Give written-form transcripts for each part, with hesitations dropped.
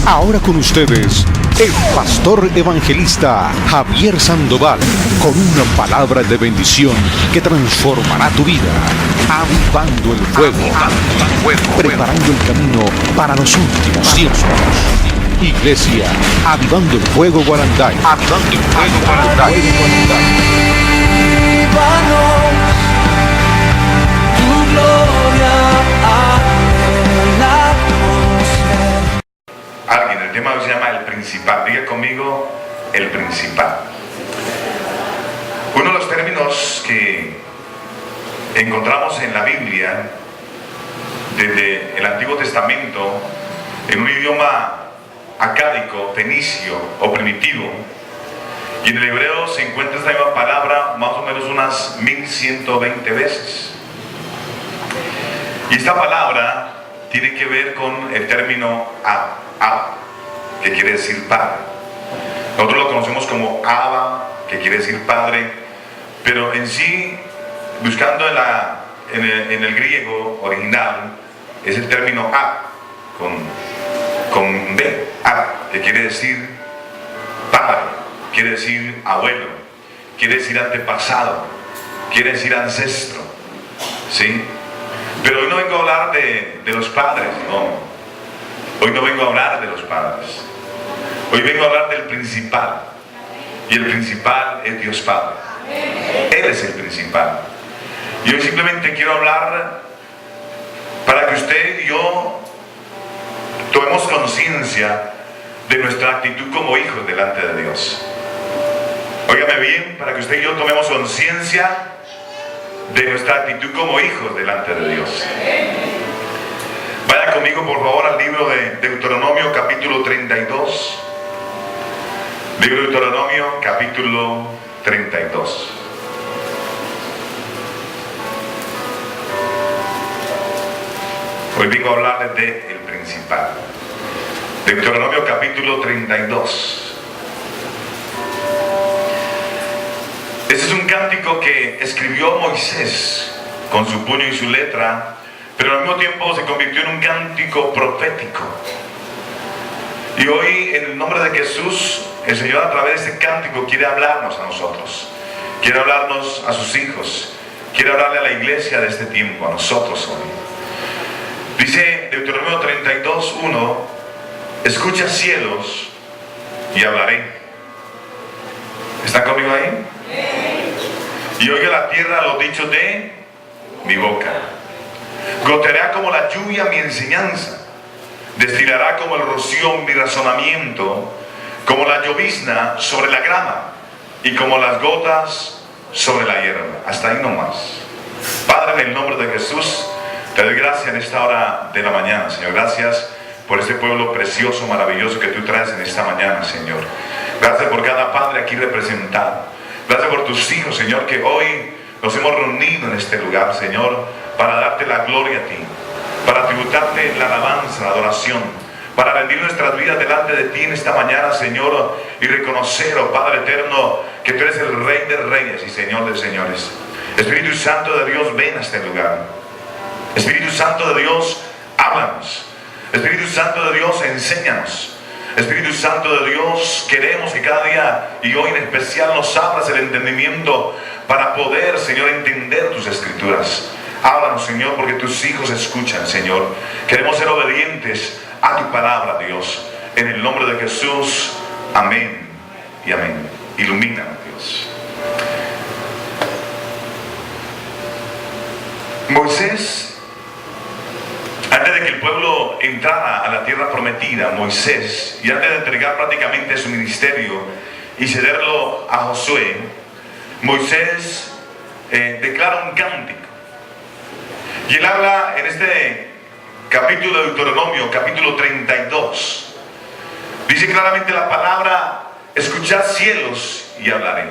Ahora con ustedes, el pastor evangelista Javier Sandoval, con una palabra de bendición que transformará tu vida, avivando el fuego, preparando el camino para los últimos tiempos. Iglesia, Avivando el Fuego Guaranday. Avivando el Fuego Guaranday. Tu gloria en la atmósfera. Alguien, el tema se llama el principal. Diga conmigo, el principal. Uno de los términos que encontramos en la Biblia desde el Antiguo Testamento en un idioma acádico, fenicio o primitivo, y en el hebreo se encuentra esta misma palabra más o menos unas 1120 veces. Y esta palabra tiene que ver con el término Ab, que quiere decir padre. Nosotros lo conocemos como Abba, que quiere decir padre, pero en sí, buscando en el griego original, es el término Ab, con B, Ab, que quiere decir padre, quiere decir abuelo, quiere decir antepasado, quiere decir ancestro, ¿sí? Pero hoy no vengo a hablar de los padres, no. Hoy no vengo a hablar de los padres. Hoy vengo a hablar del principal. Y el principal es Dios Padre. Él es el principal. Y hoy simplemente quiero hablar para que usted y yo tomemos conciencia de nuestra actitud como hijos delante de Dios. Óigame bien, para que usted y yo tomemos conciencia de nuestra actitud como hijos delante de Dios. Vaya conmigo por favor al libro de Deuteronomio capítulo 32. Libro de Deuteronomio capítulo 32. Hoy vengo a hablarles de el principal. Deuteronomio capítulo 32. Este es un cántico que escribió Moisés con su puño y su letra, pero al mismo tiempo se convirtió en un cántico profético. Y hoy, en el nombre de Jesús, el Señor a través de este cántico quiere hablarnos a nosotros, quiere hablarnos a sus hijos, quiere hablarle a la iglesia de este tiempo, a nosotros hoy. Dice Deuteronomio 32, 1: escucha cielos y hablaré. ¿Están conmigo ahí? Y oiga la tierra los dichos de mi boca. Goteará como la lluvia mi enseñanza, destilará como el rocío mi razonamiento, como la llovizna sobre la grama y como las gotas sobre la hierba. Hasta ahí nomás. Padre, en el nombre de Jesús, te doy gracias en esta hora de la mañana, Señor. Gracias por este pueblo precioso, maravilloso que tú traes en esta mañana, Señor. Gracias por cada padre aquí representado. Gracias por tus hijos, Señor, que hoy nos hemos reunido en este lugar, Señor, para darte la gloria a ti, para tributarte la alabanza, la adoración, para rendir nuestras vidas delante de ti en esta mañana, Señor, y reconocer, oh Padre eterno, que tú eres el Rey de Reyes y Señor de Señores. Espíritu Santo de Dios, ven a este lugar. Espíritu Santo de Dios, háblanos. Espíritu Santo de Dios, enséñanos. Espíritu Santo de Dios, queremos que cada día y hoy en especial nos abras el entendimiento para poder, Señor, entender tus escrituras. Háblanos, Señor, porque tus hijos escuchan, Señor. Queremos ser obedientes a tu palabra, Dios. En el nombre de Jesús, amén y amén. Ilumínanos, Dios. Moisés, antes de que el pueblo entrara a la tierra prometida, Moisés, y antes de entregar prácticamente su ministerio y cederlo a Josué, Moisés declara un cántico. Y él habla en este capítulo de Deuteronomio, capítulo 32. Dice claramente la palabra: escuchad cielos y hablaré.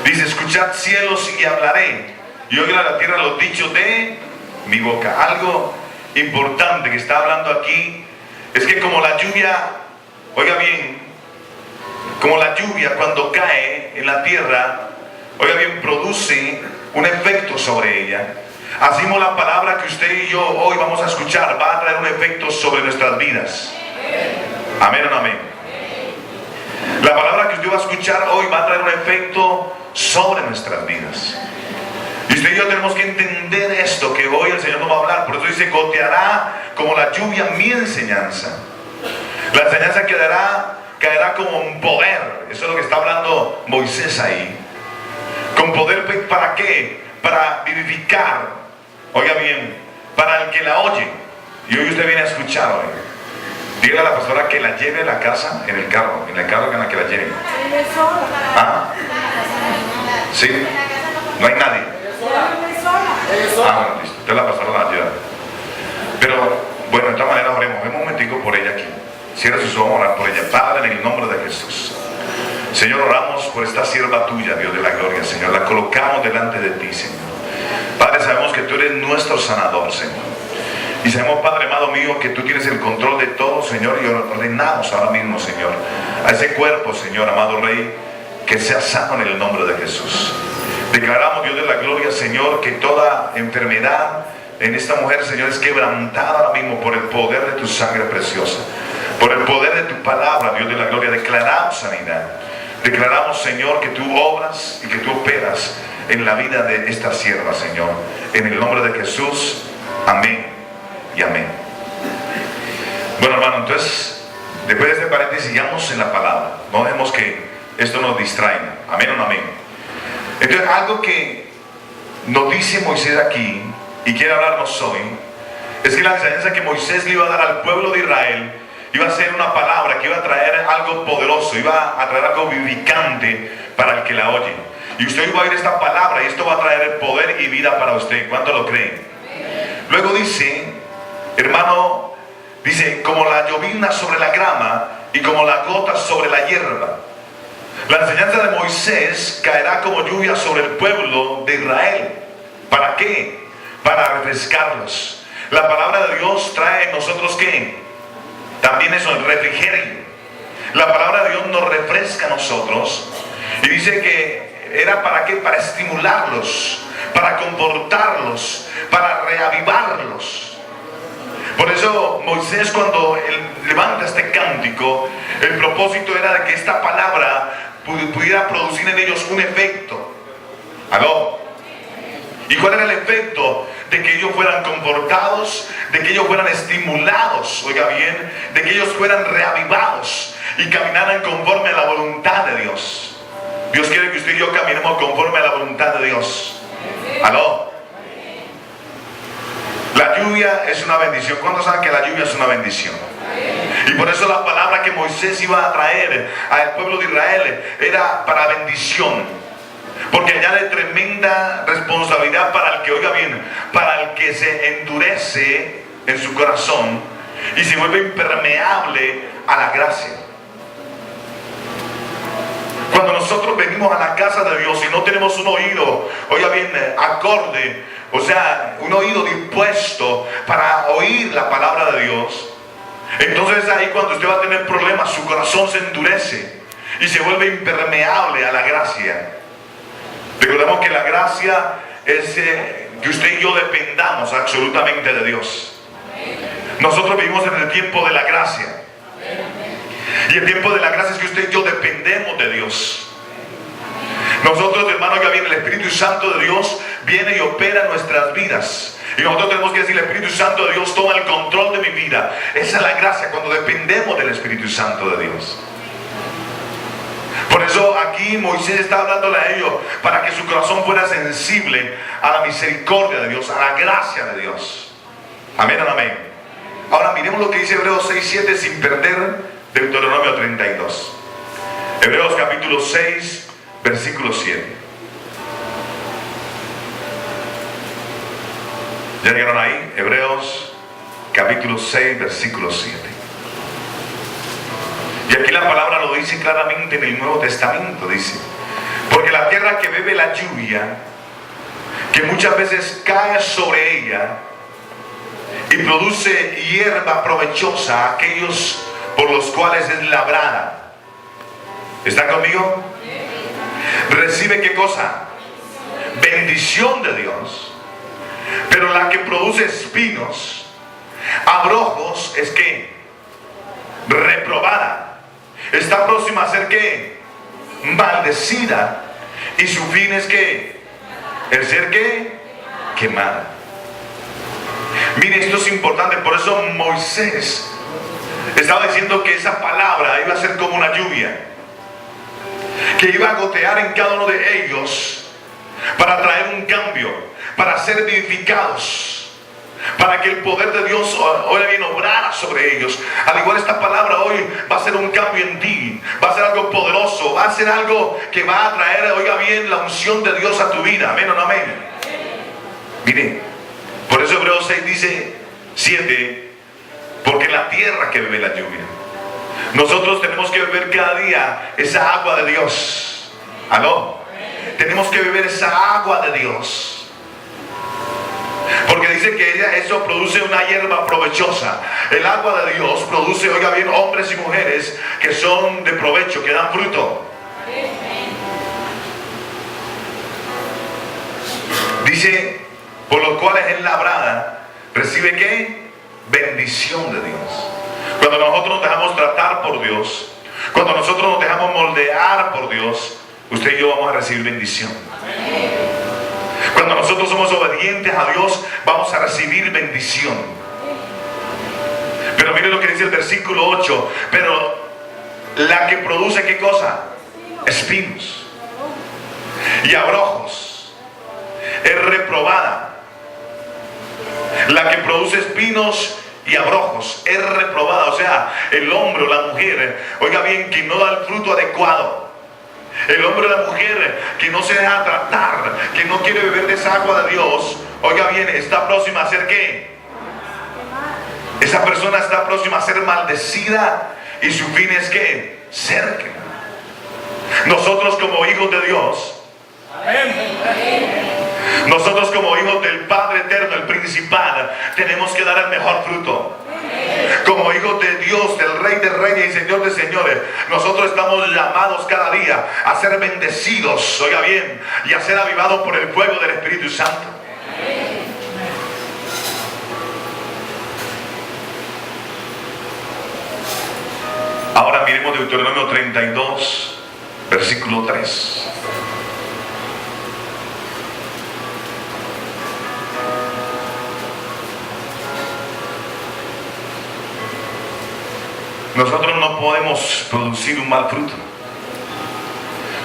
Dice: escuchad cielos y hablaré, y oiga la tierra los dichos de mi boca. Algo importante que está hablando aquí es que como la lluvia, oiga bien, como la lluvia cuando cae en la tierra, oiga bien, produce un efecto sobre ella. Así como la palabra que usted y yo hoy vamos a escuchar va a traer un efecto sobre nuestras vidas. Amén o no amén. La palabra que usted va a escuchar hoy va a traer un efecto sobre nuestras vidas. Y usted y yo tenemos que entender esto, que hoy el Señor nos va a hablar. Por eso dice, goteará como la lluvia mi enseñanza. La enseñanza caerá como un poder. Eso es lo que está hablando Moisés ahí. Con poder, ¿para qué? Para vivificar. Oiga bien, para el que la oye. Y hoy usted viene a escuchar hoy. Dígale a la pastora que la lleve a la casa en el carro en la que la lleve. ¿Ah? ¿Sí? No hay nadie. Ah, bueno, listo. Entonces la pastora la lleva. Pero, bueno, de esta manera oremos. Un momentico por ella aquí. Cierra sus ojos, orar por ella. Padre, en el nombre de Jesús. Señor, oramos por esta sierva tuya, Dios de la gloria, Señor. La colocamos delante de ti, Señor. Padre, sabemos que tú eres nuestro sanador, Señor. Y sabemos, Padre amado mío, que tú tienes el control de todo, Señor. Y ordenamos ahora mismo, Señor, a ese cuerpo, Señor, amado Rey, que sea sano en el nombre de Jesús. Declaramos, Dios de la gloria, Señor, que toda enfermedad en esta mujer, Señor, es quebrantada ahora mismo por el poder de tu sangre preciosa. Por el poder de tu palabra, Dios de la gloria, declaramos sanidad. Declaramos, Señor, que tú obras y que tú operas en la vida de esta sierva, Señor. En el nombre de Jesús, amén y amén. Bueno, hermano, entonces, después de este paréntesis, sigamos en la palabra. No dejemos que esto nos distraiga. Amén o no amén. Entonces, algo que nos dice Moisés aquí, y quiere hablarnos hoy, es que la enseñanza que Moisés le iba a dar al pueblo de Israel iba a ser una palabra que iba a traer algo poderoso, iba a traer algo vivificante para el que la oye. Y usted va a oír esta palabra y esto va a traer poder y vida para usted. ¿Cuánto lo creen? Luego dice, hermano, dice, como la llovizna sobre la grama y como la gota sobre la hierba. La enseñanza de Moisés caerá como lluvia sobre el pueblo de Israel. ¿Para qué? Para refrescarlos. La palabra de Dios trae en nosotros ¿qué? También eso, el refrigerio. La palabra de Dios nos refresca a nosotros. Y dice que era para qué? Para estimularlos, para confortarlos, para reavivarlos. Por eso Moisés, cuando él levanta este cántico, el propósito era de que esta palabra pudiera producir en ellos un efecto. ¿Aló? ¿Y cuál era el efecto? De que ellos fueran confortados, de que ellos fueran estimulados, oiga bien, de que ellos fueran reavivados y caminaran conforme a la voluntad de Dios. Dios quiere que usted y yo caminemos conforme a la voluntad de Dios. ¿Aló? La lluvia es una bendición. ¿Cuántos saben que la lluvia es una bendición? Y por eso la palabra que Moisés iba a traer al pueblo de Israel era para bendición. Porque añade tremenda responsabilidad para el que, oiga bien, para el que se endurece en su corazón y se vuelve impermeable a la gracia. Cuando nosotros venimos a la casa de Dios y no tenemos un oído, oiga bien, acorde, o sea, un oído dispuesto para oír la palabra de Dios, entonces ahí cuando usted va a tener problemas, su corazón se endurece y se vuelve impermeable a la gracia. Recordemos que la gracia es que usted y yo dependamos absolutamente de Dios. Nosotros vivimos en el tiempo de la gracia. Y el tiempo de la gracia es que usted y yo dependemos de Dios. Nosotros, hermano, ya viene el Espíritu Santo de Dios, viene y opera en nuestras vidas. Y nosotros tenemos que decir, el Espíritu Santo de Dios toma el control de mi vida. Esa es la gracia, cuando dependemos del Espíritu Santo de Dios. Por eso aquí Moisés está hablándole a ellos para que su corazón fuera sensible a la misericordia de Dios, a la gracia de Dios. Amén o amén. Ahora miremos lo que dice Hebreos 6:7 sin perder Deuteronomio 32. Hebreos capítulo 6, versículo 7. ¿Ya llegaron ahí? Hebreos capítulo 6, versículo 7. Y aquí la palabra lo dice claramente en el Nuevo Testamento, dice, porque la tierra que bebe la lluvia, que muchas veces cae sobre ella y produce hierba provechosa a aquellos por los cuales es labrada. ¿Está conmigo? Recibe ¿qué cosa? Bendición de Dios. Pero la que produce espinos, abrojos, es que está próxima a ser ¿qué? Maldecida, y su fin es ¿qué? El ser ¿qué? Quemada. Mire, esto es importante. Por eso Moisés estaba diciendo que esa palabra iba a ser como una lluvia, que iba a gotear en cada uno de ellos para traer un cambio, para ser vivificados, para que el poder de Dios ahora bien obrara sobre ellos. Al igual esta palabra hoy va a ser un cambio en ti, va a ser algo poderoso, va a ser algo que va a traer, oiga bien, la unción de Dios a tu vida. Amén o no amén. Mire, por eso Hebreos 6 dice 7, porque la tierra que bebe la lluvia. Nosotros tenemos que beber cada día esa agua de Dios. ¿Aló? Tenemos que beber esa agua de Dios, porque dice que eso produce una hierba provechosa. El agua de Dios produce, oiga bien, hombres y mujeres que son de provecho, que dan fruto. Dice, por los cuales es labrada, recibe ¿qué? Bendición de Dios. Cuando nosotros nos dejamos tratar por Dios, cuando nosotros nos dejamos moldear por Dios, usted y yo vamos a recibir bendición. Cuando nosotros somos obedientes a Dios, vamos a recibir bendición. Pero mire lo que dice el versículo 8. Pero la que produce ¿qué cosa? Espinos y abrojos es reprobada. La que produce espinos y abrojos es reprobada. O sea, el hombre o la mujer, oiga bien, que no da el fruto adecuado. El hombre o la mujer que no se deja tratar, que no quiere beber de esa agua de Dios, oiga bien, está próxima a ser ¿qué? Esa persona está próxima a ser maldecida, y su fin es ¿qué? Ser quemada. Nosotros como hijos de Dios, nosotros como hijos del Padre eterno, el principal, tenemos que dar el mejor fruto. Como hijos de Dios, del Rey de Reyes y Señor de Señores, nosotros estamos llamados cada día a ser bendecidos, oiga bien, y a ser avivados por el fuego del Espíritu Santo. Ahora miremos Deuteronomio 32, versículo 3. Nosotros no podemos producir un mal fruto.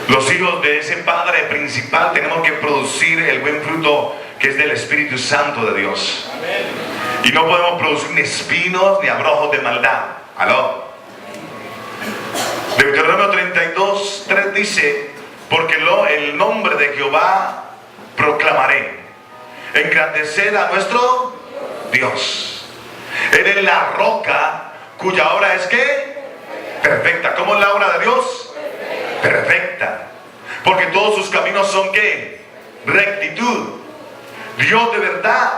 Los hijos de ese Padre principal tenemos que producir el buen fruto que es del Espíritu Santo de Dios. Y no podemos producir ni espinos ni abrojos de maldad. ¿Aló? Deuteronomio 32, 3 dice: porque el nombre de Jehová proclamaré, engrandecer a nuestro Dios. Él es la roca cuya obra es ¿qué? Perfecta. ¿Cómo es la obra de Dios? Perfecta. Porque todos sus caminos son ¿qué? Rectitud. Dios de verdad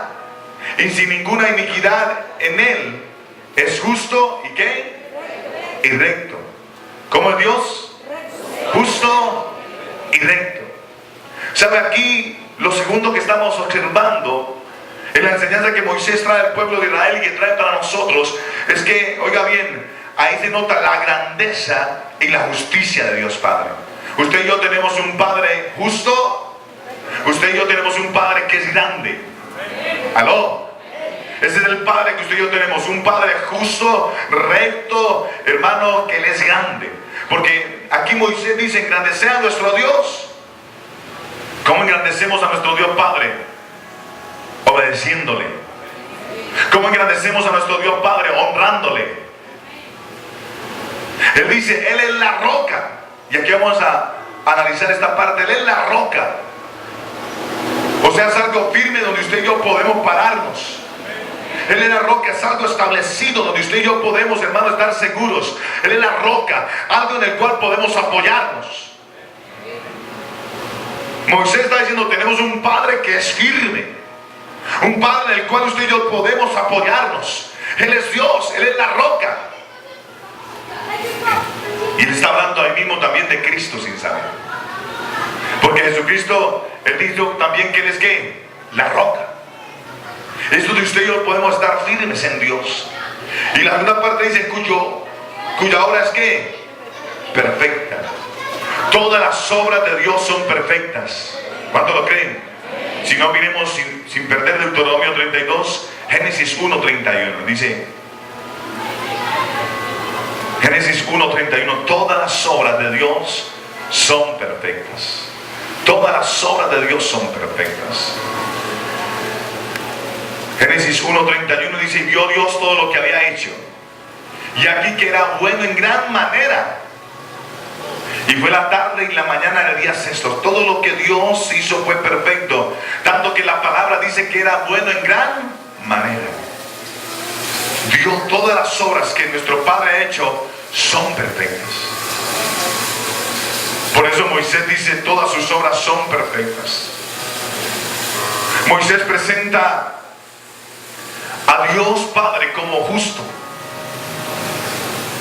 y sin ninguna iniquidad en él es justo y ¿qué? Y recto. ¿Cómo es Dios? Justo y recto. ¿Sabe? Aquí lo segundo que estamos observando en la enseñanza que Moisés trae al pueblo de Israel y que trae para nosotros es que, oiga bien, ahí se nota la grandeza y la justicia de Dios Padre. Usted y yo tenemos un Padre justo. Usted y yo tenemos un Padre que es grande. ¿Aló? Ese es el Padre que usted y yo tenemos, un Padre justo, recto, hermano, que Él es grande. Porque aquí Moisés dice: engrandecer a nuestro Dios. ¿Cómo engrandecemos a nuestro Dios Padre? Obedeciéndole. ¿Cómo engrandecemos a nuestro Dios Padre? Honrándole. Él dice: Él es la roca. Y aquí vamos a analizar esta parte. Él es la roca. O sea, es algo firme donde usted y yo podemos pararnos. Él es la roca, es algo establecido donde usted y yo podemos, hermano, estar seguros. Él es la roca, algo en el cual podemos apoyarnos. Moisés está diciendo: tenemos un Padre que es firme, un Padre en el cual usted y yo podemos apoyarnos. Él es Dios, Él es la roca. Y Él está hablando ahí mismo también de Cristo, sin saber. Porque Jesucristo, Él dijo también que Él es ¿qué? La roca. Es donde usted y yo podemos estar firmes en Dios. Y la segunda parte dice: cuya obra es ¿qué? perfecta. Todas las obras de Dios son perfectas. ¿Cuánto lo creen? Si no, miremos sin perder Deuteronomio 32, Génesis 1:31. Dice, Génesis 1:31, todas las obras de Dios son perfectas. Todas las obras de Dios son perfectas. Génesis 1:31 dice, y vio Dios todo lo que había hecho, y aquí que era bueno en gran manera. Y fue la tarde y la mañana del día sexto. Todo lo que Dios hizo fue perfecto, tanto que la palabra dice que era bueno en gran manera. Dios, todas las obras que nuestro Padre ha hecho son perfectas. Por eso Moisés dice, todas sus obras son perfectas. Moisés presenta a Dios Padre como justo.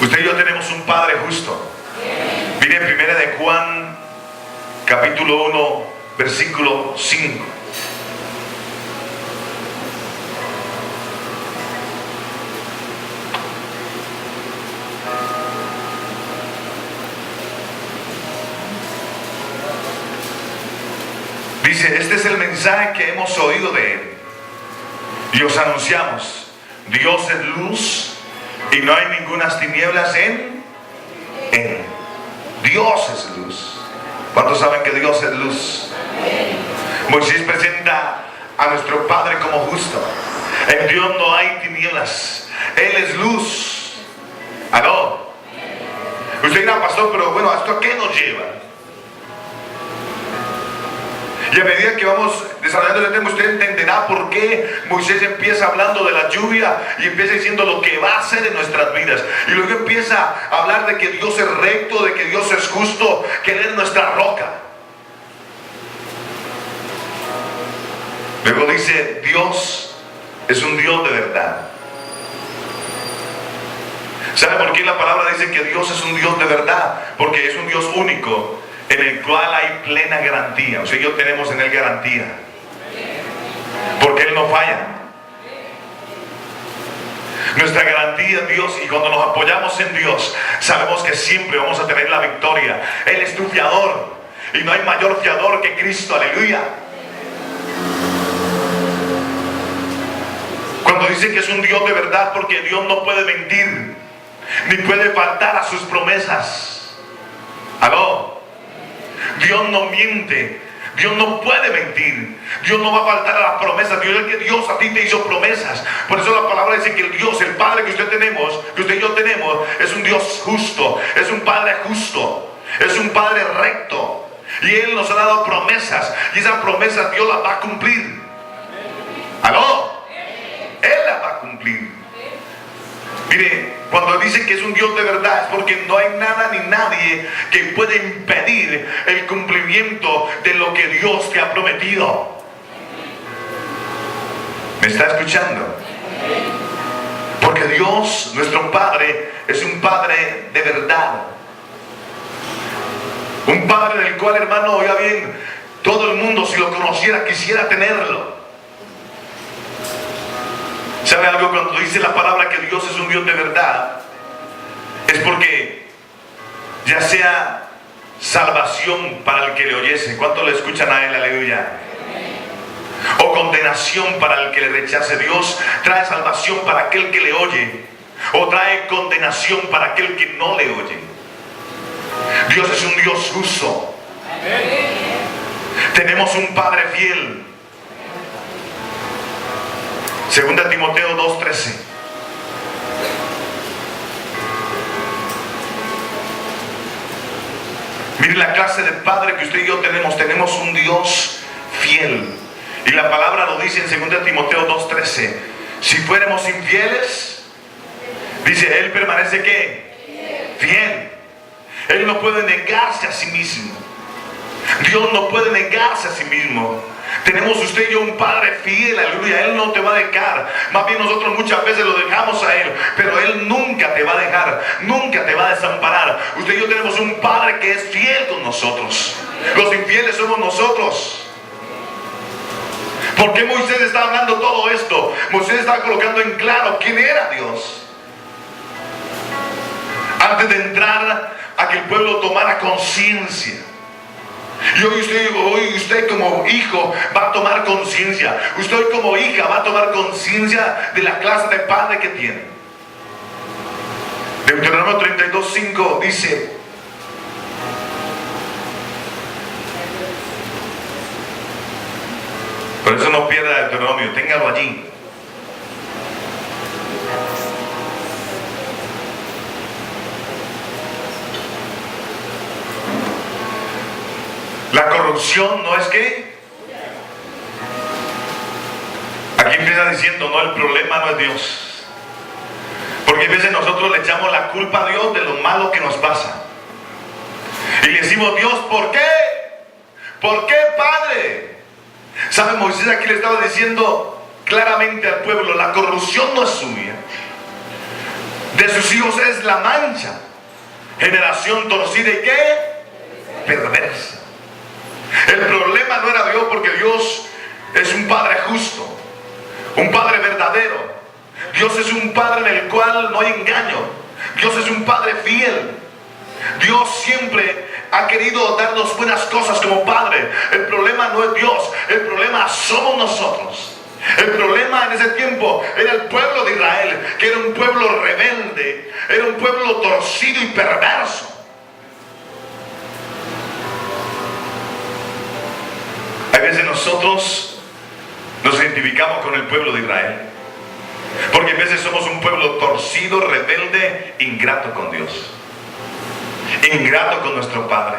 Usted y yo tenemos un Padre justo. Mire, primera de Juan, capítulo 1, versículo 5. Dice, este es el mensaje que hemos oído de Él y os anunciamos. Dios es luz y no hay ningunas tinieblas en Él. Dios es luz. ¿Cuántos saben que Dios es luz? Moisés presenta a nuestro Padre como justo. En Dios no hay tinieblas. Él es luz. ¿Aló? Usted dirá, pastor, pero bueno, ¿esto a qué nos lleva? Y a medida que vamos desarrollando el tema, usted entenderá por qué Moisés empieza hablando de la lluvia y empieza diciendo lo que va a hacer en nuestras vidas. Y luego empieza a hablar de que Dios es recto, de que Dios es justo, que Él es nuestra roca. Luego dice, Dios es un Dios de verdad. ¿Sabe por qué la palabra dice que Dios es un Dios de verdad? Porque es un Dios único, en el cual hay plena garantía. O sea, yo tenemos en Él garantía, porque Él no falla. Nuestra garantía es Dios, y cuando nos apoyamos en Dios, sabemos que siempre vamos a tener la victoria. Él es tu fiador, y no hay mayor fiador que Cristo. Aleluya. Cuando dice que es un Dios de verdad, porque Dios no puede mentir, ni puede faltar a sus promesas. ¿Aló? Dios no miente, Dios no puede mentir, Dios no va a faltar a las promesas. Dios a ti te hizo promesas. Por eso la palabra dice que el Dios, el Padre que usted y yo tenemos, es un Dios justo, es un Padre justo, es un Padre recto, y Él nos ha dado promesas, y esas promesas Dios las va a cumplir. ¿Aló? Él las va a cumplir. Mire, cuando dice que es un Dios de verdad, es porque no hay nada ni nadie que pueda impedir el cumplimiento de lo que Dios te ha prometido. ¿Me está escuchando? Porque Dios, nuestro Padre, es un Padre de verdad. Un Padre del cual, hermano, oiga bien, todo el mundo, si lo conociera, quisiera tenerlo. ¿Sabe algo? Cuando dice la palabra que Dios es un Dios de verdad, es porque ya sea salvación para el que le oyese, ¿cuántos le escuchan a Él? Aleluya. O condenación para el que le rechace. Dios trae salvación para aquel que le oye, o trae condenación para aquel que no le oye. Dios es un Dios justo. Tenemos un Padre fiel. Segunda Timoteo 2:13. Mire la clase de Padre que usted y yo tenemos. Tenemos un Dios fiel. Y la palabra lo dice en segunda Timoteo 2:13. Si fuéramos infieles, dice, Él permanece ¿qué? Fiel. Él no puede negarse a sí mismo. Dios no puede negarse a sí mismo. Tenemos usted y yo un Padre fiel, aleluya. Él no te va a dejar. Más bien nosotros muchas veces lo dejamos a Él, pero Él nunca te va a dejar, nunca te va a desamparar. Usted y yo tenemos un Padre que es fiel con nosotros. Los infieles somos nosotros. ¿Por qué Moisés está hablando todo esto? Moisés está colocando en claro quién era Dios. Antes de entrar a que el pueblo tomara conciencia. Y hoy usted como hijo va a tomar conciencia. Usted hoy como hija va a tomar conciencia de la clase de padre que tiene. Deuteronomio 32:5 dice: por eso no pierda el Deuteronomio, téngalo allí. La corrupción no es que. Aquí empieza diciendo, no, el problema no es Dios. Porque a veces nosotros le echamos la culpa a Dios de lo malo que nos pasa. Y le decimos, Dios, ¿por qué? ¿Por qué, Padre? ¿Sabe? Moisés aquí le estaba diciendo claramente al pueblo, la corrupción no es suya. De sus hijos es la mancha. Generación torcida y ¿qué? Perversa. El problema no era Dios, porque Dios es un Padre justo, un Padre verdadero. Dios es un Padre en el cual no hay engaño. Dios es un Padre fiel. Dios siempre ha querido darnos buenas cosas como Padre. El problema no es Dios, el problema somos nosotros. El problema en ese tiempo era el pueblo de Israel, que era un pueblo rebelde, era un pueblo torcido y perverso. A veces nosotros nos identificamos con el pueblo de Israel, porque a veces somos un pueblo torcido, rebelde, ingrato con Dios, ingrato con nuestro Padre.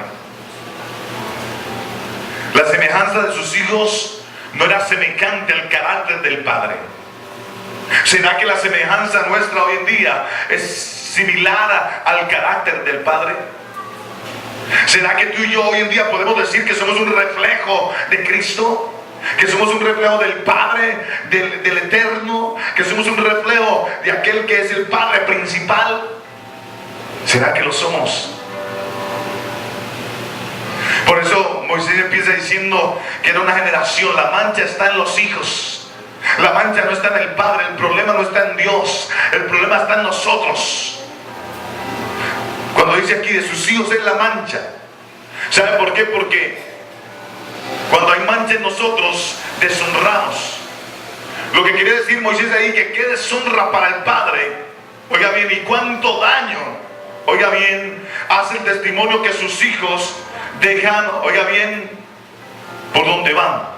La semejanza de sus hijos no era semejante al carácter del Padre. ¿Será que la semejanza nuestra hoy en día es similar al carácter del Padre? ¿Será que tú y yo hoy en día podemos decir que somos un reflejo de Cristo? ¿Que somos un reflejo del Padre, del Eterno? ¿Que somos un reflejo de aquel que es el Padre principal? ¿Será que lo somos? Por eso Moisés empieza diciendo que era una generación, la mancha está en los hijos. La mancha no está en el Padre, el problema no está en Dios, el problema está en nosotros. Cuando dice aquí de sus hijos es la mancha. ¿Sabe por qué? Porque cuando hay mancha en nosotros, deshonramos. Lo que quiere decir Moisés ahí, que qué deshonra para el Padre. Oiga bien, y cuánto daño, oiga bien, hace el testimonio que sus hijos dejan, oiga bien, por donde van.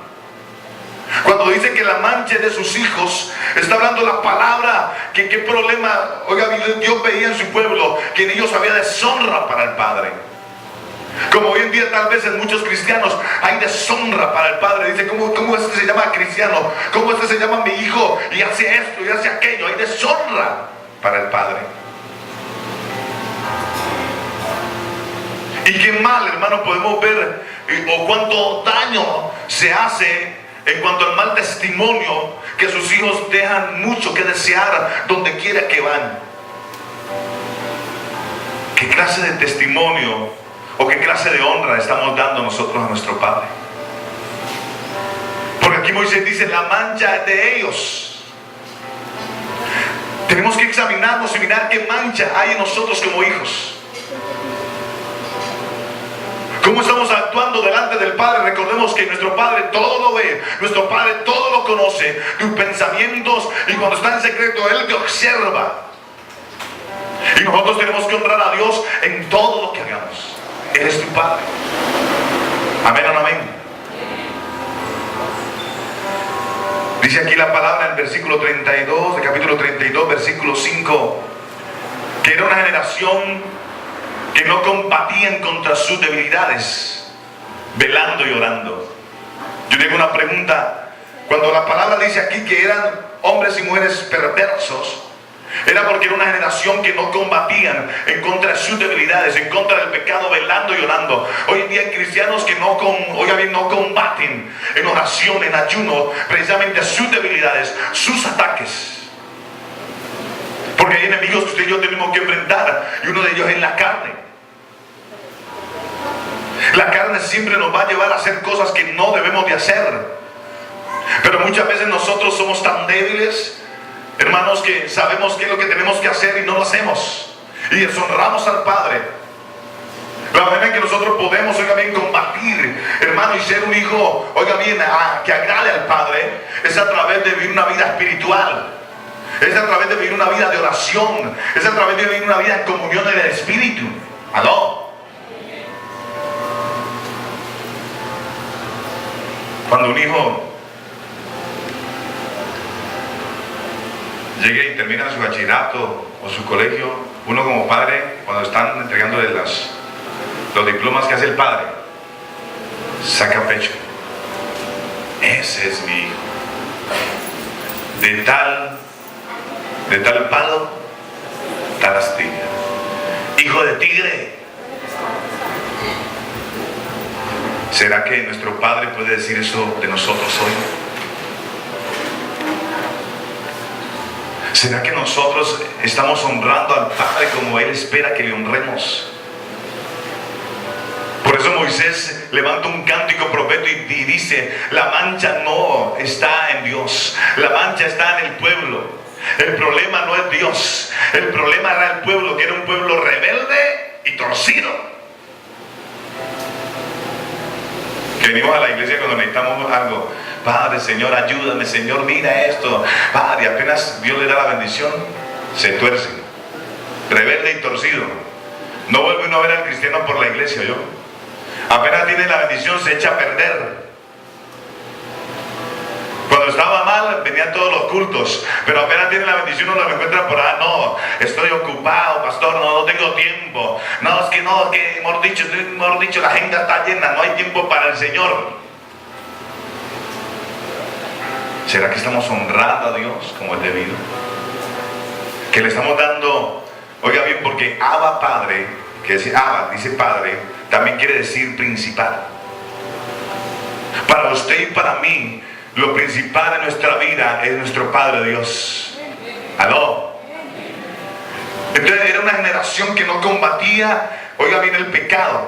Cuando dice que la mancha de sus hijos, está hablando la palabra, que qué problema, oiga, Dios veía en su pueblo, que en ellos había deshonra para el Padre. Como hoy en día tal vez en muchos cristianos hay deshonra para el Padre. Dice, ¿cómo este se llama cristiano? ¿Cómo este se llama mi hijo? Y hace esto y hace aquello. Hay deshonra para el Padre. Y qué mal, hermano, podemos ver, o cuánto daño se hace en cuanto al mal testimonio, que sus hijos dejan mucho que desear donde quiera que van. ¿Qué clase de testimonio o qué clase de honra estamos dando nosotros a nuestro Padre? Porque aquí Moisés dice, la mancha es de ellos. Tenemos que examinarnos y mirar qué mancha hay en nosotros como hijos. ¿Cómo estamos actuando delante del Padre? Recordemos que nuestro Padre todo lo ve, nuestro Padre todo lo conoce, tus pensamientos, y cuando está en secreto Él te observa. Y nosotros tenemos que honrar a Dios en todo lo que hagamos. Él es tu Padre. Amén o no amén. Dice aquí la palabra en el versículo 32, del capítulo 32, versículo 5, que era una generación que no combatían contra sus debilidades, velando y orando. Yo tengo una pregunta. Cuando la palabra dice aquí que eran hombres y mujeres perversos, era porque era una generación que no combatían en contra de sus debilidades, en contra del pecado, velando y orando. Hoy en día hay cristianos que no combaten en oración, en ayuno, precisamente sus debilidades, sus ataques. Porque hay enemigos que usted y yo tenemos que enfrentar, y uno de ellos es la carne. La carne siempre nos va a llevar a hacer cosas que no debemos de hacer. Pero muchas veces nosotros somos tan débiles, hermanos, que sabemos qué es lo que tenemos que hacer y no lo hacemos. Y deshonramos al Padre. La manera en que nosotros podemos, oiga bien, combatir, hermano, y ser un hijo, oiga bien, que agrade al Padre, es a través de vivir una vida espiritual. Es a través de vivir una vida de oración. Es a través de vivir una vida en comunión en el Espíritu. ¿Aló? Cuando un hijo llegue y termina su bachillerato o su colegio, uno como padre, cuando están entregándole los diplomas que hace el padre, saca pecho. Ese es mi hijo. De tal palo, tal astilla. Hijo de tigre. ¿Será que nuestro Padre puede decir eso de nosotros hoy? ¿Será que nosotros estamos honrando al Padre como Él espera que le honremos? Por eso Moisés levanta un cántico profético y dice: la mancha no está en Dios, la mancha está en el pueblo. El problema no es Dios, el problema era el pueblo, que era un pueblo rebelde y torcido. Que venimos a la iglesia cuando necesitamos algo: Padre, Señor, ayúdame, Señor, mira esto. Padre, apenas Dios le da la bendición, se tuerce, rebelde y torcido. No vuelve uno a ver al cristiano por la iglesia, yo. Apenas tiene la bendición, se echa a perder. Cuando estaba mal, venían todos los cultos, pero apenas tiene la bendición, uno lo encuentra por ahí. No, estoy ocupado, pastor, no tengo tiempo. No, es que mejor dicho, la agenda está llena, no hay tiempo para el Señor. ¿Será que estamos honrando a Dios como es debido? Que le estamos dando, oiga bien, porque Abba Padre, que dice Abba, dice Padre, también quiere decir principal. Para usted y para mí, lo principal en nuestra vida es nuestro Padre Dios. ¿Aló? Entonces era una generación que no combatía, oiga bien, el pecado,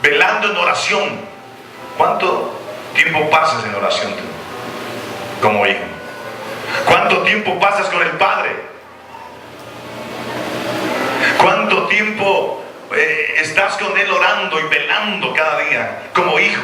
velando en oración. ¿Cuánto tiempo pasas en oración tú, como hijo? ¿Cuánto tiempo pasas con el Padre? ¿Cuánto tiempo estás con Él orando y velando cada día como hijo?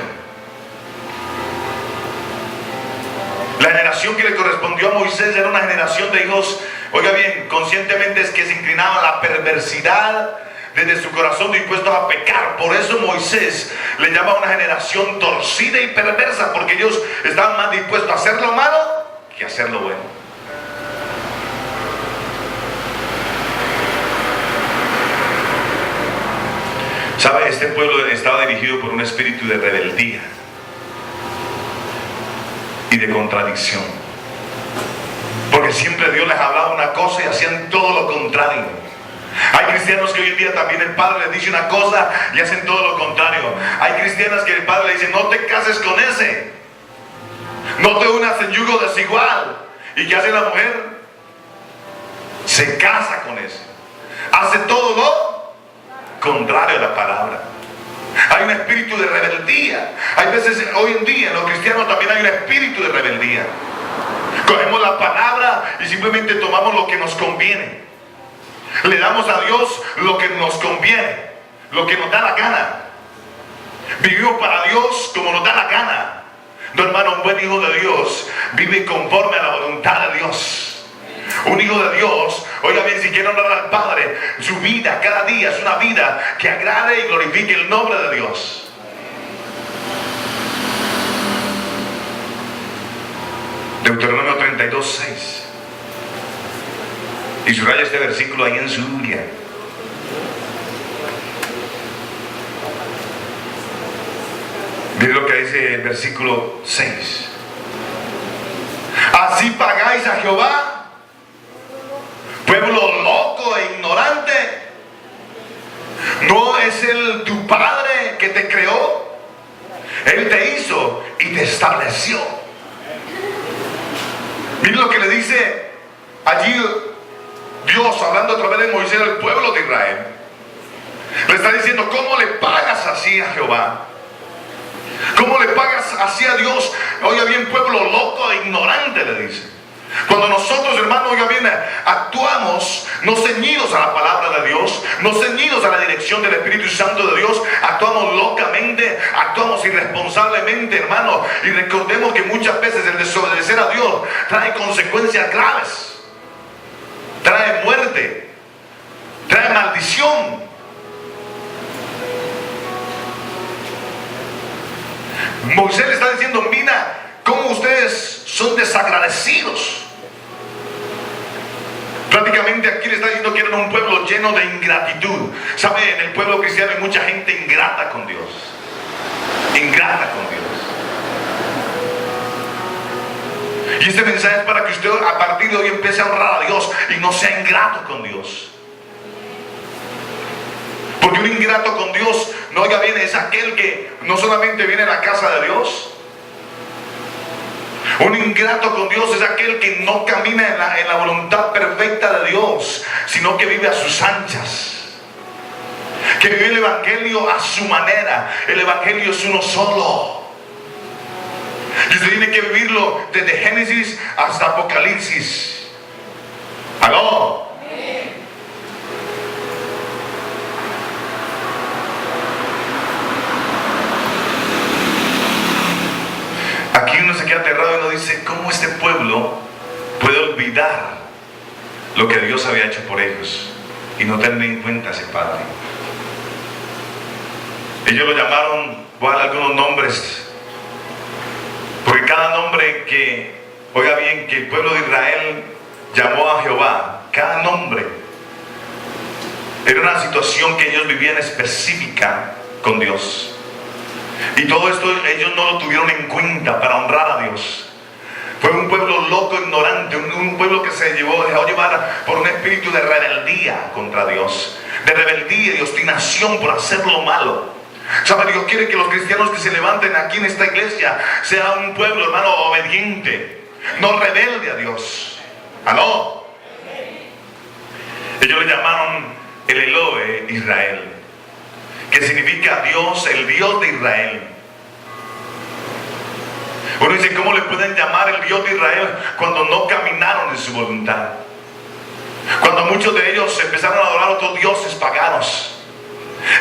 La generación que le correspondió a Moisés era una generación de hijos, oiga bien, conscientemente es que se inclinaban a la perversidad desde su corazón, dispuestos a pecar. Por eso Moisés le llama a una generación torcida y perversa, porque ellos estaban más dispuestos a hacer lo malo que a hacer lo bueno. ¿Sabe? Este pueblo estaba dirigido por un espíritu de rebeldía y de contradicción, porque siempre Dios les hablaba una cosa y hacían todo lo contrario. Hay cristianos que hoy en día también el Padre les dice una cosa y hacen todo lo contrario. Hay cristianas que el Padre le dice: no te cases con ese, no te unas en yugo desigual. ¿Y qué hace la mujer? Se casa con ese, hace todo lo contrario a la palabra. Hay un espíritu de rebeldía. Hay veces, hoy en día, en los cristianos también hay un espíritu de rebeldía. Cogemos la palabra y simplemente tomamos lo que nos conviene. Le damos a Dios lo que nos conviene, lo que nos da la gana. Vivimos para Dios como nos da la gana. No, hermano, un buen hijo de Dios vive conforme a la voluntad de Dios. Un hijo de Dios, oiga bien, si quiere honrar al Padre, su vida cada día es una vida que agrade y glorifique el nombre de Dios. Deuteronomio 32:6. Y subraya este versículo ahí en su Biblia. Mire lo que dice el versículo 6. Así pagáis a Jehová, pueblo loco e ignorante. ¿No es Él tu Padre que te creó? Él te hizo y te estableció. Mire lo que le dice allí Dios, hablando a través de Moisés al pueblo de Israel. Le está diciendo: ¿cómo le pagas así a Jehová? ¿Cómo le pagas así a Dios? Oiga bien, pueblo loco e ignorante, le dice. Cuando nosotros, hermanos, oiga bien, actuamos no ceñidos a la palabra de Dios, no ceñidos a la dirección del Espíritu Santo de Dios, actuamos locamente, actuamos irresponsablemente, hermano. Y recordemos que muchas veces el desobedecer a Dios trae consecuencias graves, trae muerte, trae maldición. Moisés le está diciendo: mira cómo ustedes son desagradecidos. Prácticamente aquí le está diciendo que eran un pueblo lleno de ingratitud. ¿Sabe? En el pueblo cristiano hay mucha gente ingrata con Dios. Ingrata con Dios. Y este mensaje es para que usted a partir de hoy empiece a honrar a Dios y no sea ingrato con Dios. Porque un ingrato con Dios, no, oiga bien, es aquel que no solamente viene a la casa de Dios. Un ingrato con Dios es aquel que no camina en la voluntad perfecta de Dios, sino que vive a sus anchas, que vive el evangelio a su manera. El evangelio es uno solo y usted tiene que vivirlo desde Génesis hasta Apocalipsis. ¿Aló? Aquí uno se queda aterrado y uno dice: ¿cómo este pueblo puede olvidar lo que Dios había hecho por ellos y no tener en cuenta a ese Padre? Ellos lo llamaron, voy a dar algunos nombres, porque cada nombre que, oiga bien, que el pueblo de Israel llamó a Jehová, cada nombre era una situación que ellos vivían específica con Dios. Y todo esto ellos no lo tuvieron en cuenta para honrar a Dios. Fue un pueblo loco, ignorante, un pueblo que se dejó llevar por un espíritu de rebeldía contra Dios, de rebeldía y obstinación por hacer lo malo. ¿Sabe? Dios quiere que los cristianos que se levanten aquí en esta iglesia sean un pueblo, hermano, obediente, no rebelde a Dios. ¿Aló? Ellos le llamaron el Elohe Israel, que significa Dios, el Dios de Israel. Uno dice: ¿cómo le pueden llamar el Dios de Israel cuando no caminaron en su voluntad? Cuando muchos de ellos empezaron a adorar a otros dioses paganos.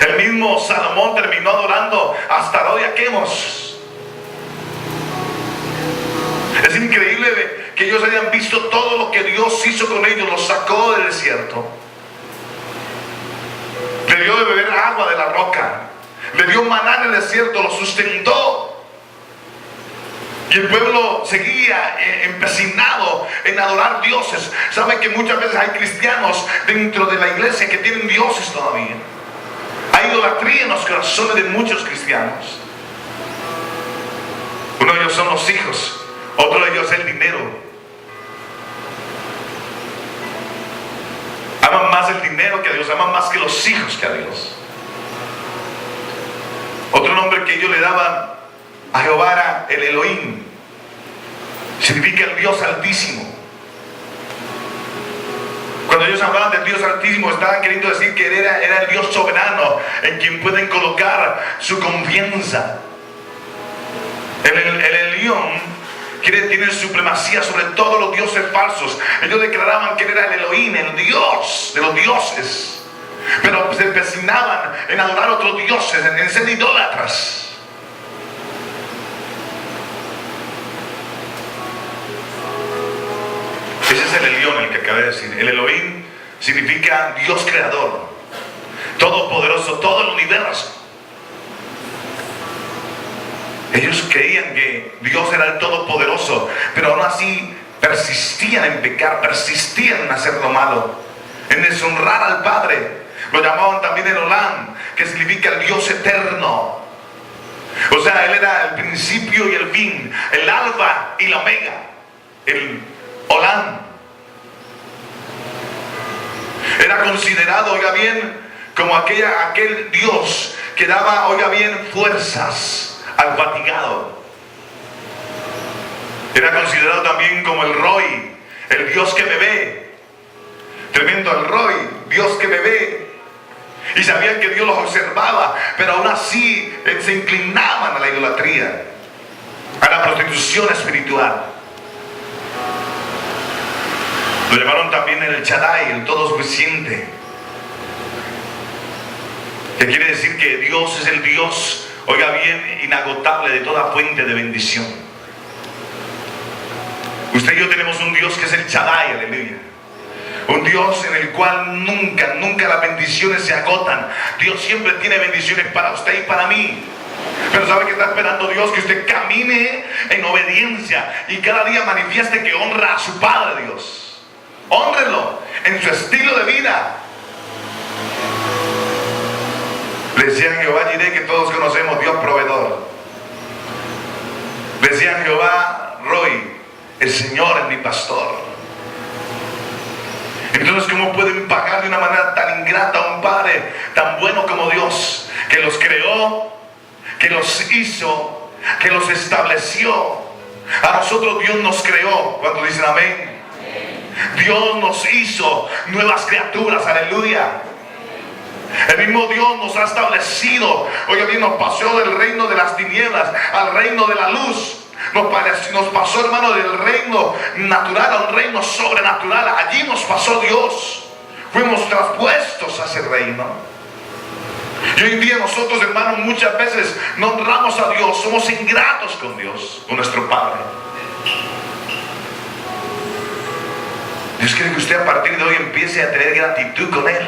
El mismo Salomón terminó adorando hasta Astarot y a Quemos. Es increíble que ellos hayan visto todo lo que Dios hizo con ellos. Los sacó del desierto, le dio de beber agua de la roca, le dio maná en el desierto, lo sustentó. Y el pueblo seguía empecinado en adorar dioses. ¿Sabe que muchas veces hay cristianos dentro de la iglesia que tienen dioses todavía? Hay idolatría en los corazones de muchos cristianos. Uno de ellos son los hijos, otro de ellos es el dinero. Aman más el dinero que a Dios, aman más que los hijos que a Dios. Otro nombre que ellos le daban a Jehová era el Elohim. Significa el Dios Altísimo. Cuando ellos hablaban del Dios Altísimo, estaban queriendo decir que era el Dios soberano en quien pueden colocar su confianza. El Elión tiene supremacía sobre todos los dioses falsos. Ellos declaraban que él era el Elohim, el Dios de los dioses, pero se empecinaban en adorar a otros dioses, en ser idólatras. Ese es el Elión, el que acabé de decir. El Elohim significa Dios creador, todopoderoso, todo el universo. Ellos creían que Dios era el todopoderoso, pero aún así persistían en pecar, persistían en hacer lo malo, en deshonrar al Padre. Lo llamaban también el Olam, que significa el Dios eterno. O sea, Él era el principio y el fin, el alfa y la omega, el Olam. Era considerado, oiga bien, como aquel Dios que daba, oiga bien, fuerzas al fatigado. Era considerado también como el Roy, el Dios que me ve. Tremendo, el Roy, Dios que me ve. Y sabían que Dios los observaba, pero aún así se inclinaban a la idolatría, a la prostitución espiritual. Lo llamaron también el Shaddai, el todo suficiente. Que quiere decir que Dios es el Dios, oiga bien, inagotable de toda fuente de bendición. Usted y yo tenemos un Dios que es el Shaddai, aleluya. Un Dios en el cual nunca las bendiciones se agotan. Dios siempre tiene bendiciones para usted y para mí. Pero ¿sabe qué está esperando Dios? Que usted camine en obediencia y cada día manifieste que honra a su Padre Dios. Hónrelo en su estilo de vida. Le decían Jehová Jireh, que todos conocemos, Dios proveedor. Le decían Jehová Roy, el Señor es mi pastor. Entonces, ¿cómo pueden pagar de una manera tan ingrata a un Padre tan bueno como Dios, que los creó, que los hizo, que los estableció? A nosotros Dios nos creó. ¿Cuántos dicen amén? Dios nos hizo nuevas criaturas, aleluya. El mismo Dios nos ha establecido. Oiga bien, nos pasó del reino de las tinieblas al reino de la luz. Nos pasó, hermano, del reino natural a un reino sobrenatural. Allí nos pasó Dios. Fuimos traspuestos a ese reino. Y hoy en día nosotros, hermanos, muchas veces no honramos a Dios. Somos ingratos con Dios, con nuestro Padre. Dios quiere que usted a partir de hoy empiece a tener gratitud con Él.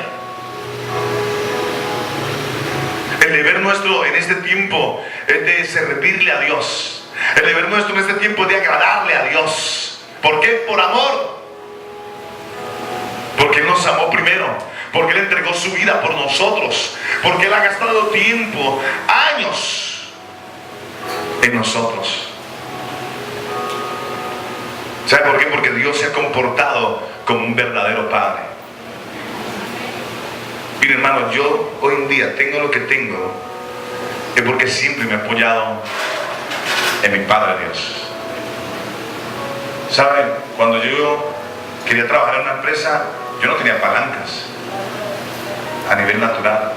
El deber nuestro en este tiempo es de servirle a Dios. El deber nuestro en este tiempo es de agradarle a Dios. ¿Por qué? Por amor. Porque Él nos amó primero. Porque Él entregó su vida por nosotros. Porque Él ha gastado tiempo, años en nosotros. ¿Sabe por qué? Porque Dios se ha comportado como un verdadero Padre. Mire, hermano, yo hoy en día tengo lo que tengo es porque siempre me he apoyado en mi Padre Dios. ¿Saben? Cuando yo quería trabajar en una empresa, yo no tenía palancas a nivel natural,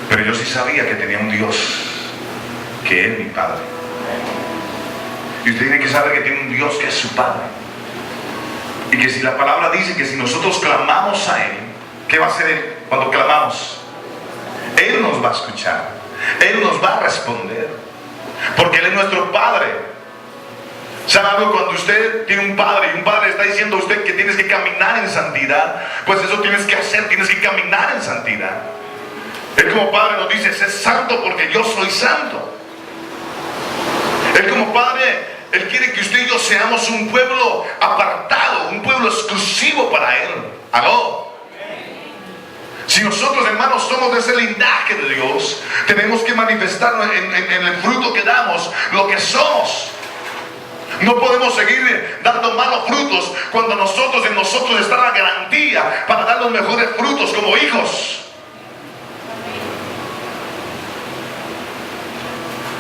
pero yo sí sabía que tenía un Dios que es mi Padre. Y usted tiene que saber que tiene un Dios que es su Padre. Y que si la palabra dice que si nosotros clamamos a Él, ¿qué va a hacer Él cuando clamamos? Él nos va a escuchar. Él nos va a responder. Porque Él es nuestro Padre. ¿Sabe algo? Cuando usted tiene un Padre y un Padre está diciendo a usted que tienes que caminar en santidad, pues eso tienes que hacer, tienes que caminar en santidad. Él como Padre nos dice, sé santo porque yo soy santo. Él como Padre, Él quiere que usted y yo seamos un pueblo apartado, un pueblo exclusivo para Él. ¿Aló? Si nosotros, hermanos, somos de ese linaje de Dios, tenemos que manifestarnos en el fruto que damos, lo que somos. No podemos seguir dando malos frutos cuando en nosotros está la garantía para dar los mejores frutos como hijos.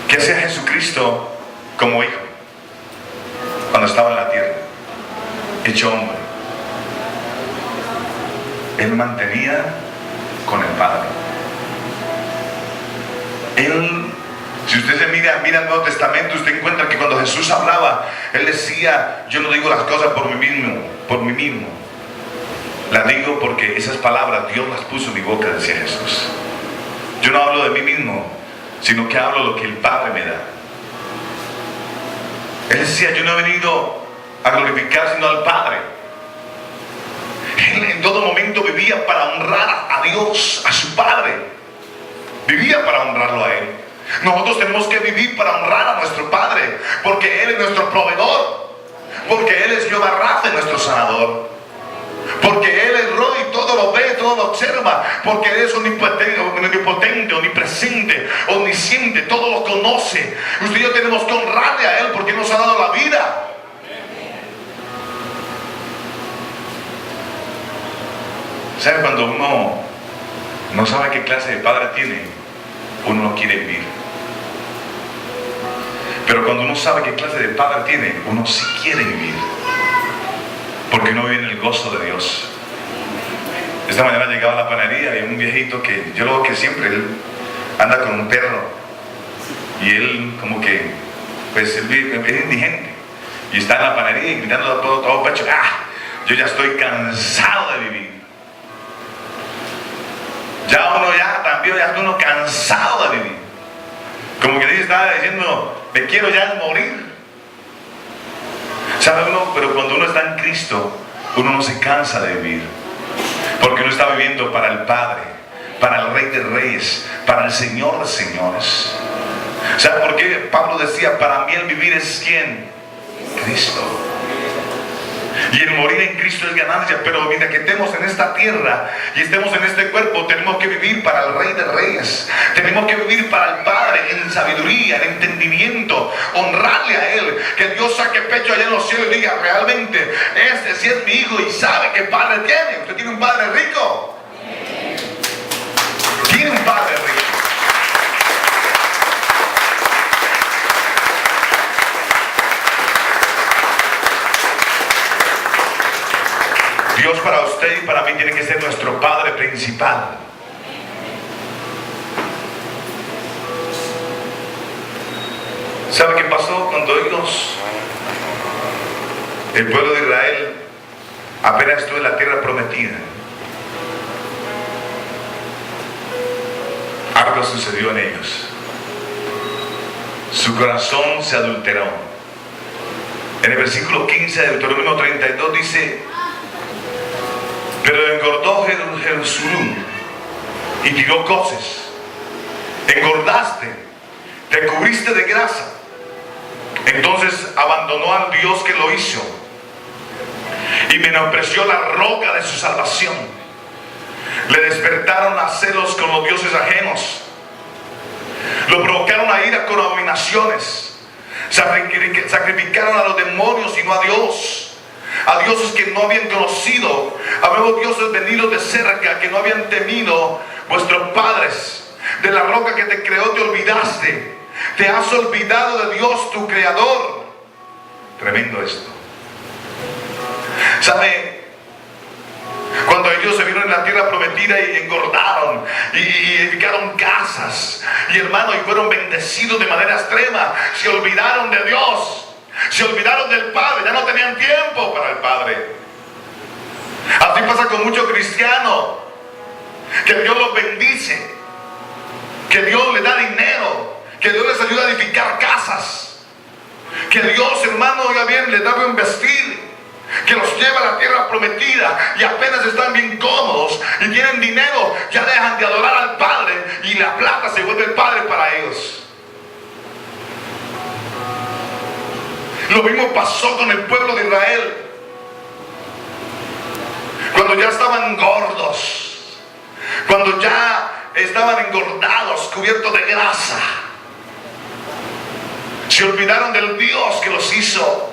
¿Qué hacía Jesucristo como hijo cuando estaba en la tierra? Hecho hombre. Él mantenía con el Padre. Él, si usted se mira el Nuevo Testamento, usted encuentra que cuando Jesús hablaba, Él decía, yo no digo las cosas por mí mismo. Las digo porque esas palabras Dios las puso en mi boca, decía Jesús. Yo no hablo de mí mismo, sino que hablo lo que el Padre me da. Él decía, yo no he venido a glorificar sino al Padre. Él en todo momento vivía para honrar a Dios, a su Padre. Vivía para honrarlo a Él. Nosotros tenemos que vivir para honrar a nuestro Padre, porque Él es nuestro proveedor, porque Él es Jehová Rafa, nuestro sanador, porque Él es Roy, todo lo ve, todo lo observa, porque Él es omnipotente, omnipresente, omnisciente, todo lo conoce. Usted y yo tenemos que honrarle a Él porque Él nos ha dado la vida. ¿Sabe? Cuando uno no sabe qué clase de padre tiene, uno no quiere vivir. Pero cuando uno sabe qué clase de padre tiene, uno sí quiere vivir, porque uno vive en el gozo de Dios. Esta mañana llegaba a la panadería y un viejito que yo lo veo que siempre él anda con un perro y él como que pues él es indigente y está en la panadería y gritando a todo pecho, Yo ya estoy cansado de vivir. Ya uno cansado de vivir. Como que Dios estaba diciendo, me quiero ya morir. ¿Sabe uno? Pero cuando uno está en Cristo, uno no se cansa de vivir. Porque uno está viviendo para el Padre, para el Rey de Reyes, para el Señor de Señores. ¿Sabe por qué? Pablo decía, para mí el vivir es ¿quién? Cristo. Y el morir en Cristo es ganancia. Pero mientras que estemos en esta tierra y estemos en este cuerpo, tenemos que vivir para el Rey de Reyes. Tenemos que vivir para el Padre en sabiduría, en entendimiento, honrarle a Él. Que Dios saque pecho allá en los cielos y diga, realmente, este sí es mi hijo y sabe qué padre tiene. Usted tiene un padre rico. Tiene un padre rico. Dios para usted y para mí tiene que ser nuestro Padre principal. ¿Sabe qué pasó cuando el pueblo de Israel, apenas estuvo en la tierra prometida? Algo sucedió en ellos. Su corazón se adulteró. En el versículo 15 de Deuteronomio 32 dice: pero engordó Jerusalén y tiró coces. Engordaste, te cubriste de grasa. Entonces abandonó al Dios que lo hizo y menospreció la roca de su salvación. Le despertaron a celos con los dioses ajenos. Lo provocaron a ira con abominaciones. Sacrificaron a los demonios y no a Dios. A dioses que no habían conocido, a nuevos dioses venidos de cerca que no habían temido vuestros padres. De la roca que te creó te olvidaste. Te has olvidado de Dios tu creador. Tremendo esto. ¿Sabe? Cuando ellos se vieron en la tierra prometida y engordaron y edificaron casas y hermanos y fueron bendecidos de manera extrema, se olvidaron de Dios. Se olvidaron del Padre, ya no tenían tiempo para el Padre. Así pasa con muchos cristianos, que Dios los bendice, que Dios les da dinero, que Dios les ayuda a edificar casas, que Dios, hermano, oiga bien, les da buen vestir, que los lleva a la tierra prometida y apenas están bien cómodos y tienen dinero, ya dejan de adorar al Padre y la plata se vuelve el Padre para ellos. Lo mismo pasó con el pueblo de Israel. Cuando ya estaban gordos, cuando ya estaban engordados, cubiertos de grasa, se olvidaron del Dios que los hizo.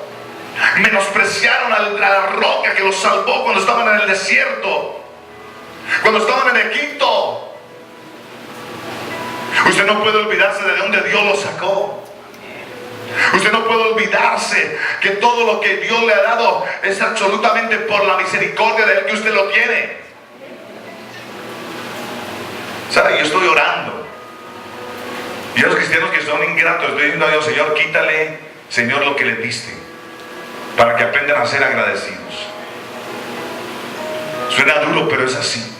Menospreciaron a la roca que los salvó cuando estaban en el desierto, cuando estaban en Egipto. Usted no puede olvidarse de dónde Dios los sacó. Usted no puede olvidarse que todo lo que Dios le ha dado es absolutamente por la misericordia de Él que usted lo tiene. ¿Sabe? Yo estoy orando. Y a los cristianos que son ingratos, estoy diciendo a Dios: Señor, quítale, Señor, lo que le diste, para que aprendan a ser agradecidos. Suena duro, pero es así.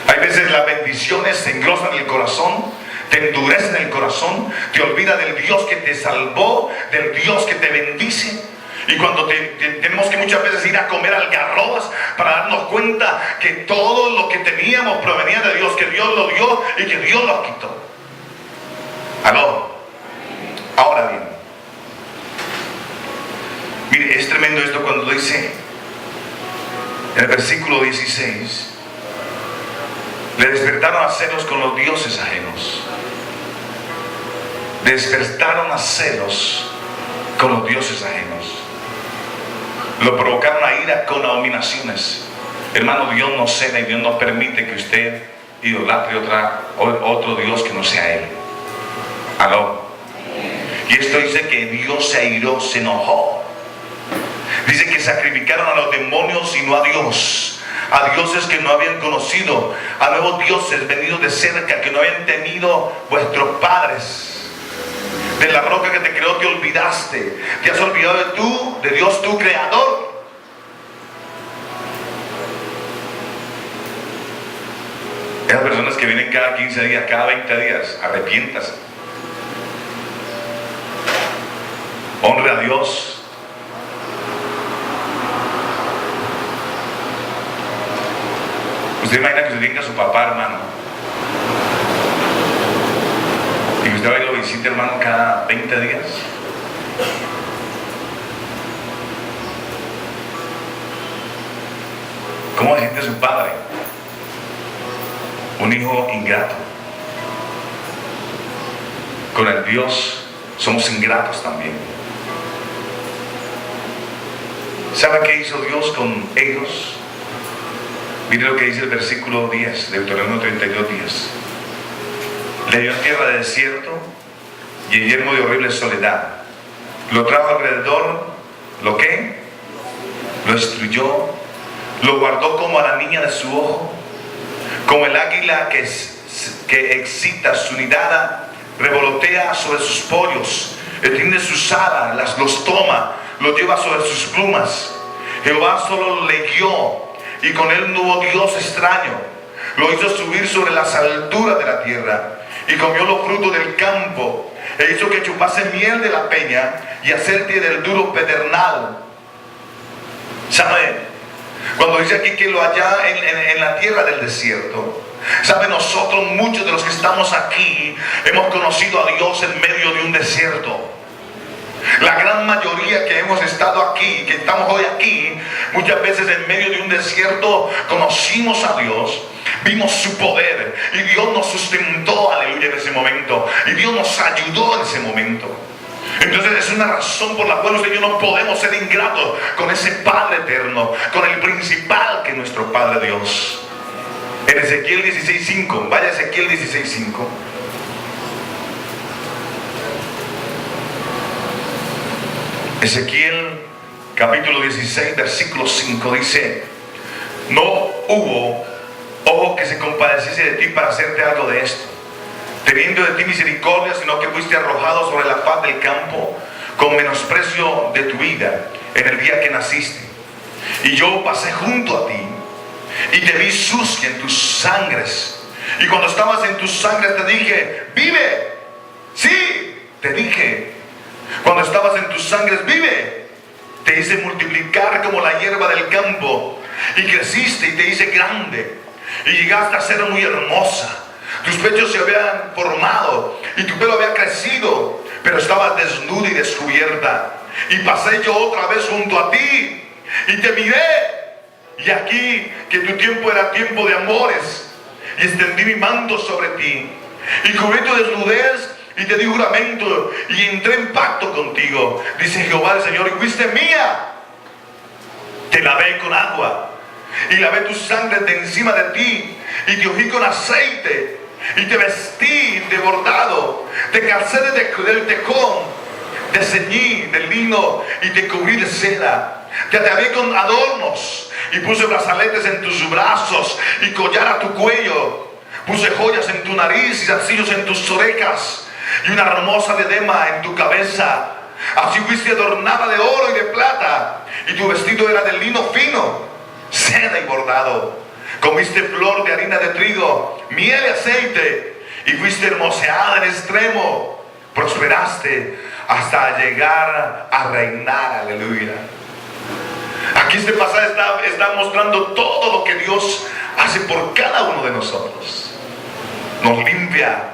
Hay veces las bendiciones se engrosan en el corazón, te endurecen el corazón, te olvida del Dios que te salvó, del Dios que te bendice. Y cuando tenemos que muchas veces ir a comer algarrobas para darnos cuenta que todo lo que teníamos provenía de Dios, que Dios lo dio y que Dios lo quitó. ¿Aló? Ahora bien, mire, es tremendo esto cuando dice en el versículo 16: le despertaron a celos con los dioses ajenos. Despertaron a celos con los dioses ajenos. Lo provocaron a ira con abominaciones. Hermano, Dios no ceda y Dios no permite que usted idolatre otro Dios que no sea Él. ¿Aló? Y esto dice que Dios se airó, se enojó. Dice que sacrificaron a los demonios y no a Dios. A dioses que no habían conocido, a nuevos dioses venidos de cerca que no habían temido vuestros padres. De la roca que te creó te olvidaste. Te has olvidado de Dios tu creador. Esas personas que vienen cada 15 días, cada 20 días, arrepiéntase. Honre a Dios. Usted imagina que usted tenga a su papá, hermano, y usted va y lo visita, hermano, cada 20 días. ¿Cómo se siente su padre? Un hijo ingrato. Con el Dios somos ingratos también. ¿Sabe qué hizo Dios con ellos? Mire lo que dice el versículo 10 de Deuteronomio 32, 10. Le dio tierra de desierto y en yermo de horrible soledad. Lo trajo alrededor, ¿lo qué? Lo destruyó, lo guardó como a la niña de su ojo, como el águila que excita su nidada, revolotea sobre sus pollos, extiende sus alas, los toma, los lleva sobre sus plumas. Jehová solo le guió, y con él no hubo Dios extraño. Lo hizo subir sobre las alturas de la tierra, y comió los frutos del campo, e hizo que chupase miel de la peña, y aceite del duro pedernal. ¿Sabe? Cuando dice aquí que lo halló en la tierra del desierto, ¿sabe? Nosotros, muchos de los que estamos aquí, hemos conocido a Dios en medio de un desierto. La gran mayoría que hemos estado aquí, que estamos hoy aquí, muchas veces en medio de un desierto conocimos a Dios, vimos su poder y Dios nos sustentó, aleluya, en ese momento, y Dios nos ayudó en ese momento. Entonces es una razón por la cual usted y yo no podemos ser ingratos con ese Padre eterno, con el principal que es nuestro Padre Dios. En Ezequiel 16:5, vaya a Ezequiel 16:5. Ezequiel capítulo 16 versículo 5 dice: no hubo ojo que se compadeciese de ti para hacerte algo de esto, teniendo de ti misericordia, sino que fuiste arrojado sobre la faz del campo con menosprecio de tu vida en el día que naciste. Y yo pasé junto a ti y te vi sucia en tus sangres, y cuando estabas en tus sangres te dije: vive. Sí, te dije, cuando estabas en tus sangres, vive. Te hice multiplicar como la hierba del campo, y creciste y te hice grande, y llegaste a ser muy hermosa. Tus pechos se habían formado y tu pelo había crecido, pero estabas desnuda y descubierta. Y pasé yo otra vez junto a ti y te miré, y aquí que tu tiempo era tiempo de amores, y extendí mi manto sobre ti y cubrí tu desnudez y te di juramento y entré en pacto contigo, dice Jehová el Señor, y fuiste mía. Te lavé con agua y lavé tu sangre de encima de ti, y te ungí con aceite y te vestí de bordado, te calcé del tejón, te ceñí de lino y te cubrí de seda, te atavié con adornos y puse brazaletes en tus brazos y collar a tu cuello, puse joyas en tu nariz y zarcillos en tus orejas y una hermosa diadema en tu cabeza. Así fuiste adornada de oro y de plata, y tu vestido era de lino fino, seda y bordado. Comiste flor de harina de trigo, miel y aceite, y fuiste hermoseada en extremo. Prosperaste hasta llegar a reinar, aleluya. Aquí este pasaje está mostrando todo lo que Dios hace por cada uno de nosotros. Nos limpia,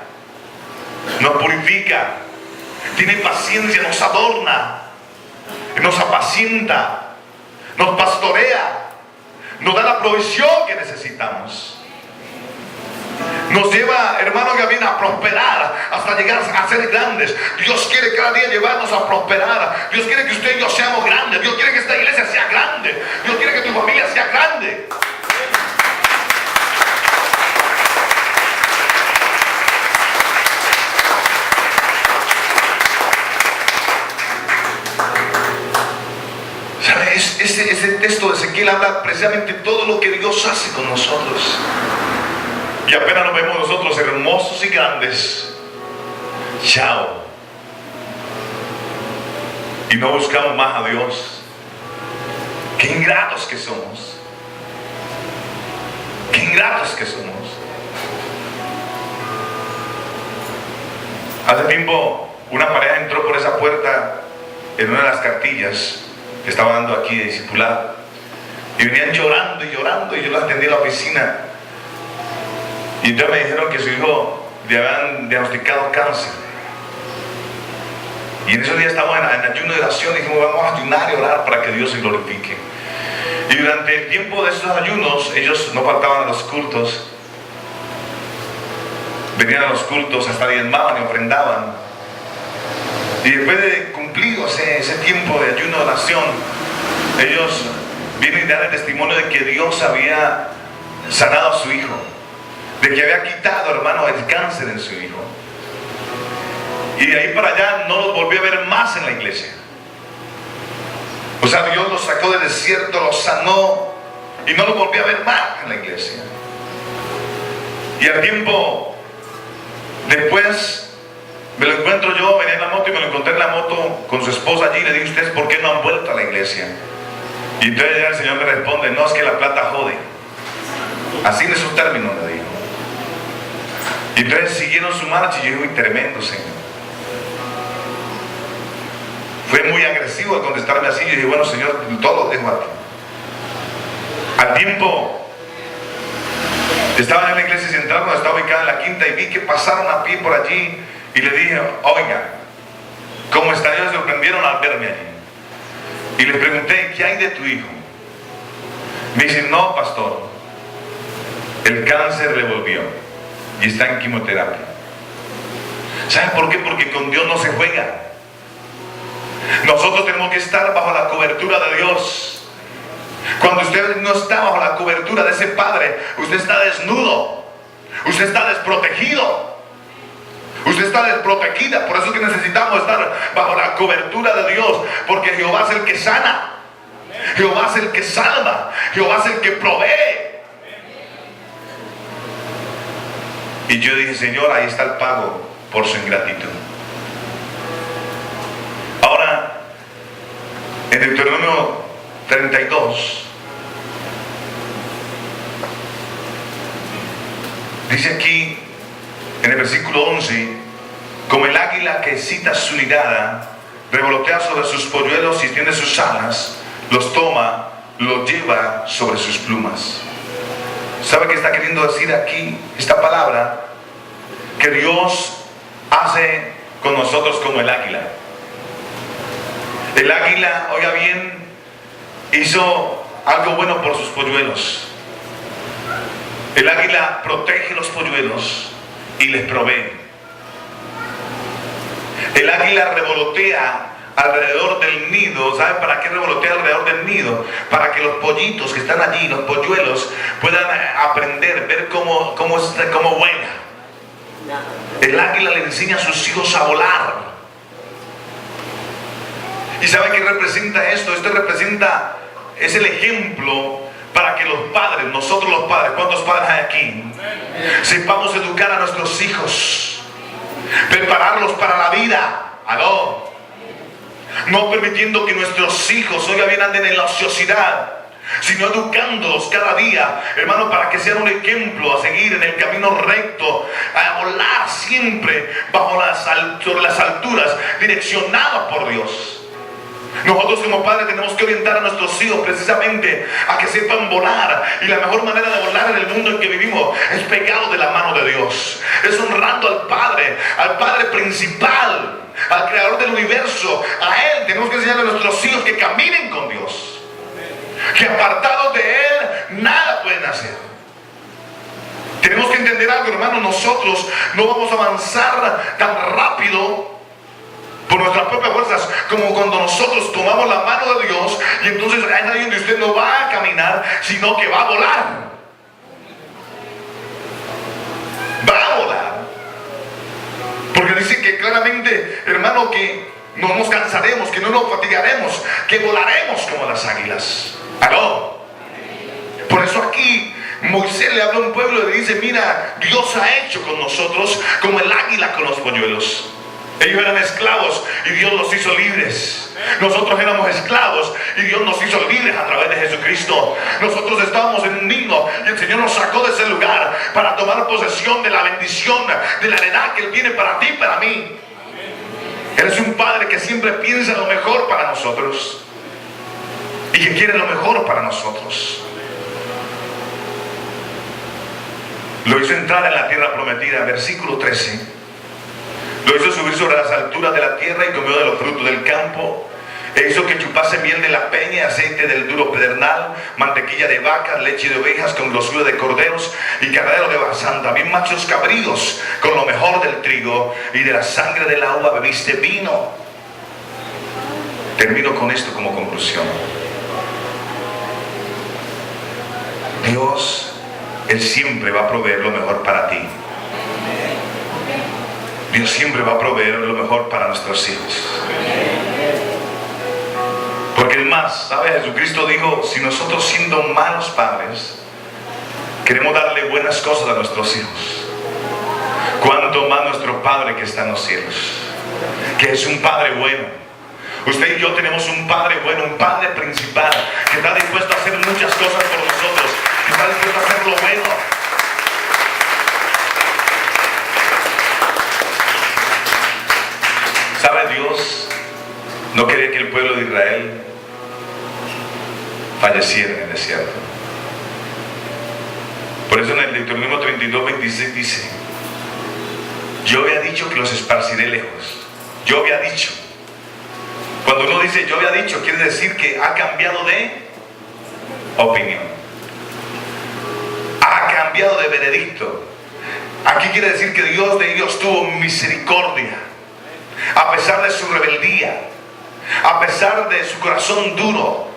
nos purifica, tiene paciencia, nos adorna, nos apacienta, nos pastorea, nos da la provisión que necesitamos, nos lleva, hermano Gavín, a prosperar hasta llegar a ser grandes. Dios quiere cada día llevarnos a prosperar. Dios quiere que usted y yo seamos grandes. Dios quiere que esta iglesia sea grande. Dios quiere que tu familia sea grande. Ese texto de Ezequiel habla precisamente de todo lo que Dios hace con nosotros. Y apenas nos vemos nosotros hermosos y grandes, chao, y no buscamos más a Dios. Qué ingratos que somos. Qué ingratos que somos. Hace tiempo una pareja entró por esa puerta en una de las cartillas que estaba dando aquí de discipulado, y venían llorando y llorando, y yo los atendí en la oficina, y entonces me dijeron que su hijo le habían diagnosticado cáncer. Y en esos días estábamos en ayuno de oración y dijimos, vamos a ayunar y orar para que Dios se glorifique. Y durante el tiempo de esos ayunos, ellos no faltaban a los cultos, venían a los cultos, hasta diezmaban y ofrendaban. Y después de cumplido ese tiempo de ayuno de oración, ellos vienen y dan el testimonio de que Dios había sanado a su hijo, de que había quitado, hermano, el cáncer en su hijo. Y de ahí para allá no los volví a ver más en la iglesia. O sea, Dios los sacó del desierto, los sanó, y no los volví a ver más en la iglesia. Y al tiempo después me lo encuentro yo, venía en la moto y me lo encontré en la moto con su esposa allí, y le dije, ¿ustedes por qué no han vuelto a la iglesia? Y entonces ya el Señor me responde, no, es que la plata jode. Así en esos términos le dijo. Y entonces siguieron su marcha, y yo dije, uy, tremendo, Señor. Fue muy agresivo al contestarme así. Yo dije, bueno, Señor, todo lo dejo aquí. Al tiempo, estaba en la iglesia central cuando estaba ubicada en la Quinta, y vi que pasaron a pie por allí, y le dije, oiga, ¿cómo están? Ellos se sorprendieron al verme allí. Y le pregunté, ¿qué hay de tu hijo? Me dicen, no, pastor, el cáncer le volvió y está en quimioterapia. ¿Saben por qué? Porque con Dios no se juega. Nosotros tenemos que estar bajo la cobertura de Dios. Cuando usted no está bajo la cobertura de ese Padre, usted está desnudo, usted está desprotegido, usted está desprotegida. Por eso es que necesitamos estar bajo la cobertura de Dios, porque Jehová es el que sana, Jehová es el que salva, Jehová es el que provee. Y yo dije, Señor, ahí está el pago por su ingratitud. Ahora, en Deuteronomio 32, dice aquí, en el versículo 11, como el águila que excita su nidada, revolotea sobre sus polluelos y extiende sus alas, los toma, los lleva sobre sus plumas. ¿Sabe qué está queriendo decir aquí esta palabra? Que Dios hace con nosotros como el águila. El águila, oiga bien, hizo algo bueno por sus polluelos. El águila protege los polluelos y les provee. El águila revolotea alrededor del nido. ¿Sabe para qué revolotea alrededor del nido? Para que los pollitos que están allí, los polluelos, puedan aprender, ver cómo vuela. El águila le enseña a sus hijos a volar. ¿Y sabe qué representa esto? Esto representa, es el ejemplo para que los padres, nosotros los padres, ¿cuántos padres hay aquí? Sepamos educar a nuestros hijos, prepararlos para la vida. ¿Aló? No permitiendo que nuestros hijos, oiga bien, anden en la ociosidad, sino educándolos cada día, hermano, para que sean un ejemplo a seguir en el camino recto, a volar siempre sobre las alturas, direccionados por Dios. Nosotros como padres tenemos que orientar a nuestros hijos precisamente a que sepan volar, y la mejor manera de volar en el mundo en que vivimos es pegado de la mano de Dios, es honrando al Padre principal, al creador del universo. A Él tenemos que enseñarle a nuestros hijos que caminen con Dios, que apartados de Él nada pueden hacer. Tenemos que entender algo, hermano, nosotros no vamos a avanzar tan rápido por nuestras propias fuerzas como cuando nosotros tomamos la mano de Dios, y entonces es ahí donde usted no va a caminar, sino que va a volar. Va a volar. Porque dice que claramente, hermano, que no nos cansaremos, que no nos fatigaremos, que volaremos como las águilas. ¿Aló? Por eso aquí Moisés le habla a un pueblo y le dice, mira, Dios ha hecho con nosotros como el águila con los polluelos. Ellos eran esclavos y Dios los hizo libres. Nosotros éramos esclavos y Dios nos hizo libres a través de Jesucristo. Nosotros estábamos en un limbo y el Señor nos sacó de ese lugar para tomar posesión de la bendición, de la heredad que Él tiene para ti y para mí. Él es un Padre que siempre piensa lo mejor para nosotros y que quiere lo mejor para nosotros. Lo hizo entrar en la tierra prometida, versículo 13. Lo hizo subir sobre las alturas de la tierra y comió de los frutos del campo. E hizo que chupase miel de la peña, aceite del duro pedernal, mantequilla de vacas, leche de ovejas con grosura de corderos y carnero de Basán. También machos cabríos con lo mejor del trigo, y de la sangre del agua bebiste vino. Termino con esto como conclusión. Dios, Él siempre va a proveer lo mejor para ti. Dios siempre va a proveer lo mejor para nuestros hijos. Porque el más, ¿sabe? Jesucristo dijo, si nosotros siendo malos padres queremos darle buenas cosas a nuestros hijos, cuánto más nuestro Padre que está en los cielos, que es un Padre bueno. Usted y yo tenemos un Padre bueno, un Padre principal, que está dispuesto a hacer muchas cosas por nosotros, que está dispuesto a hacer lo bueno. ¿Sabe? Dios no quería que el pueblo de Israel falleciera en el desierto. Por eso en el Deuteronomio 32:26 dice, yo había dicho que los esparciré lejos. Yo había dicho. Cuando uno dice yo había dicho, quiere decir que ha cambiado de opinión, ha cambiado de veredicto. Aquí quiere decir que Dios de ellos tuvo misericordia. A pesar de su rebeldía, a pesar de su corazón duro,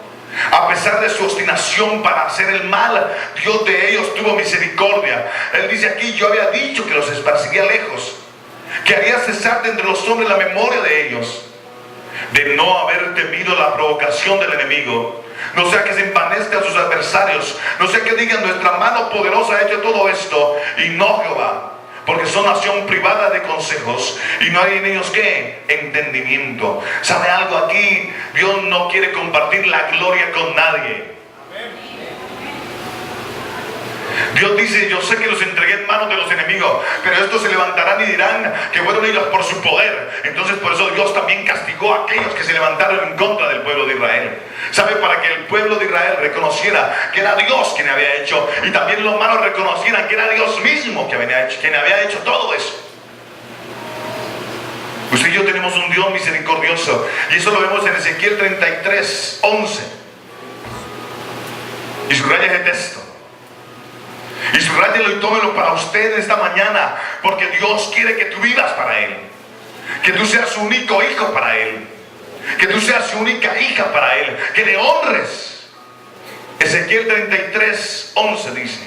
a pesar de su obstinación para hacer el mal, Dios de ellos tuvo misericordia. Él dice aquí, yo había dicho que los esparciría lejos, que haría cesar de entre los hombres la memoria de ellos, de no haber temido la provocación del enemigo, no sea que se envanezcan sus adversarios, no sea que digan nuestra mano poderosa ha hecho todo esto y no Jehová. Porque son nación privada de consejos y no hay en ellos ¿qué? Entendimiento. ¿Sabe algo aquí? Dios no quiere compartir la gloria con nadie. Dios dice, yo sé que los entregué en manos de los enemigos, pero estos se levantarán y dirán que fueron ellos por su poder. Entonces por eso Dios también castigó a aquellos que se levantaron en contra del pueblo de Israel. ¿Sabe? Para que el pueblo de Israel reconociera que era Dios quien había hecho, y también los malos reconocieran que era Dios mismo quien había hecho todo eso. Usted y yo tenemos un Dios misericordioso, y eso lo vemos en Ezequiel 33:11. Y subraya ese texto. Y subrayelo y tómelo para usted esta mañana, porque Dios quiere que tú vivas para Él, que tú seas su único hijo para Él, que tú seas su única hija para Él, que le honres. Ezequiel 33:11 dice,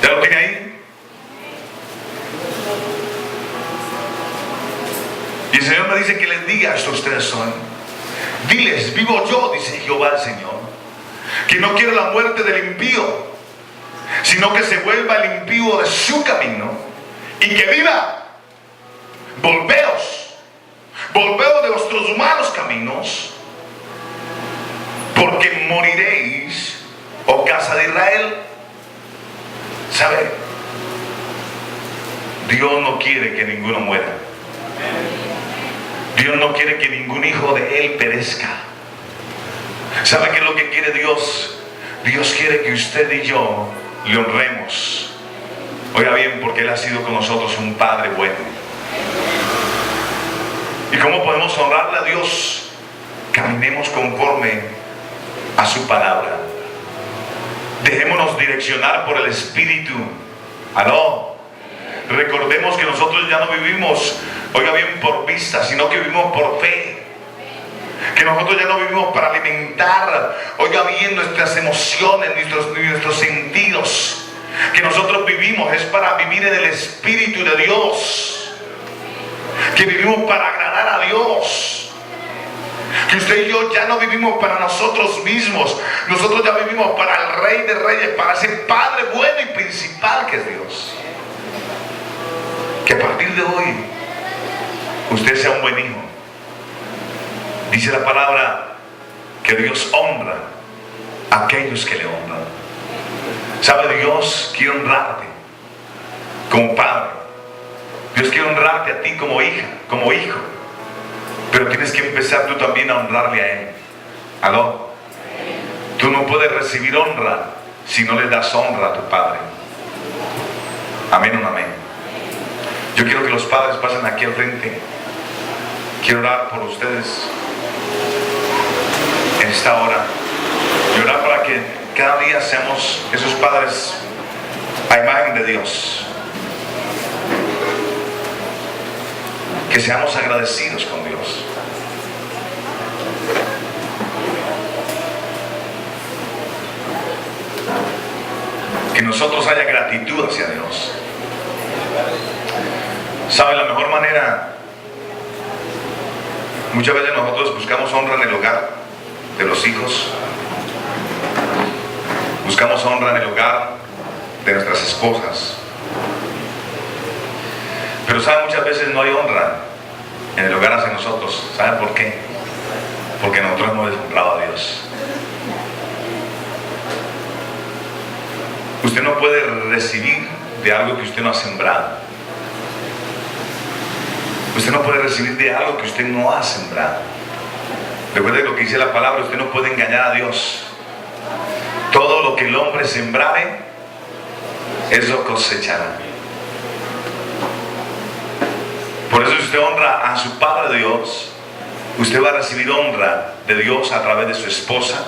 ¿ya lo tiene ahí? Y el Señor me dice que les diga esto a ustedes son, diles, vivo yo, dice Jehová el Señor, que no quiero la muerte del impío, sino que se vuelva el impío de su camino y que viva. Volveos de vuestros malos caminos, porque moriréis, oh casa de Israel. ¿Sabe? Dios no quiere que ninguno muera. Dios no quiere que ningún hijo de Él perezca. ¿Sabe qué es lo que quiere Dios? Dios quiere que usted y yo le honremos. Oiga bien, porque Él ha sido con nosotros un Padre bueno. ¿Y cómo podemos honrarle a Dios? Caminemos conforme a su palabra. Dejémonos direccionar por el Espíritu. ¿Aló? Recordemos que nosotros ya no vivimos, oiga bien, por vista, sino que vivimos por fe. Que nosotros ya no vivimos para alimentar, oiga bien, nuestras emociones, nuestros sentidos. Que nosotros vivimos es para vivir en el Espíritu de Dios. Que vivimos para agradar a Dios. Que usted y yo ya no vivimos para nosotros mismos. Nosotros ya vivimos para el Rey de Reyes, para ese Padre bueno y principal que es Dios. Que a partir de hoy usted sea un buen hijo. Dice la palabra que Dios honra a aquellos que le honran. ¿Sabe? Dios quiere honrarte como padre. Dios quiere honrarte a ti como hija, como hijo. Pero tienes que empezar tú también a honrarle a Él. ¿Aló? Tú no puedes recibir honra si no le das honra a tu padre. Amén o no amén. Yo quiero que los padres pasen aquí al frente. Quiero orar por ustedes en esta hora y orar para que cada día seamos esos padres a imagen de Dios, que seamos agradecidos con Dios. Que nosotros haya gratitud hacia Dios. ¿Sabe? La mejor manera, muchas veces nosotros buscamos honra en el hogar de los hijos, buscamos honra en el hogar de nuestras esposas, pero ¿sabe? Muchas veces no hay honra en el hogar hacia nosotros. ¿Sabe por qué? Porque nosotros hemos deshonrado a Dios. Usted no puede recibir de algo que usted no ha sembrado. Usted no puede recibir de algo que usted no ha sembrado. Recuerde lo que dice la palabra: usted no puede engañar a Dios. Todo lo que el hombre sembrare, eso cosechará. Por eso, si usted honra a su Padre Dios, usted va a recibir honra de Dios a través de su esposa,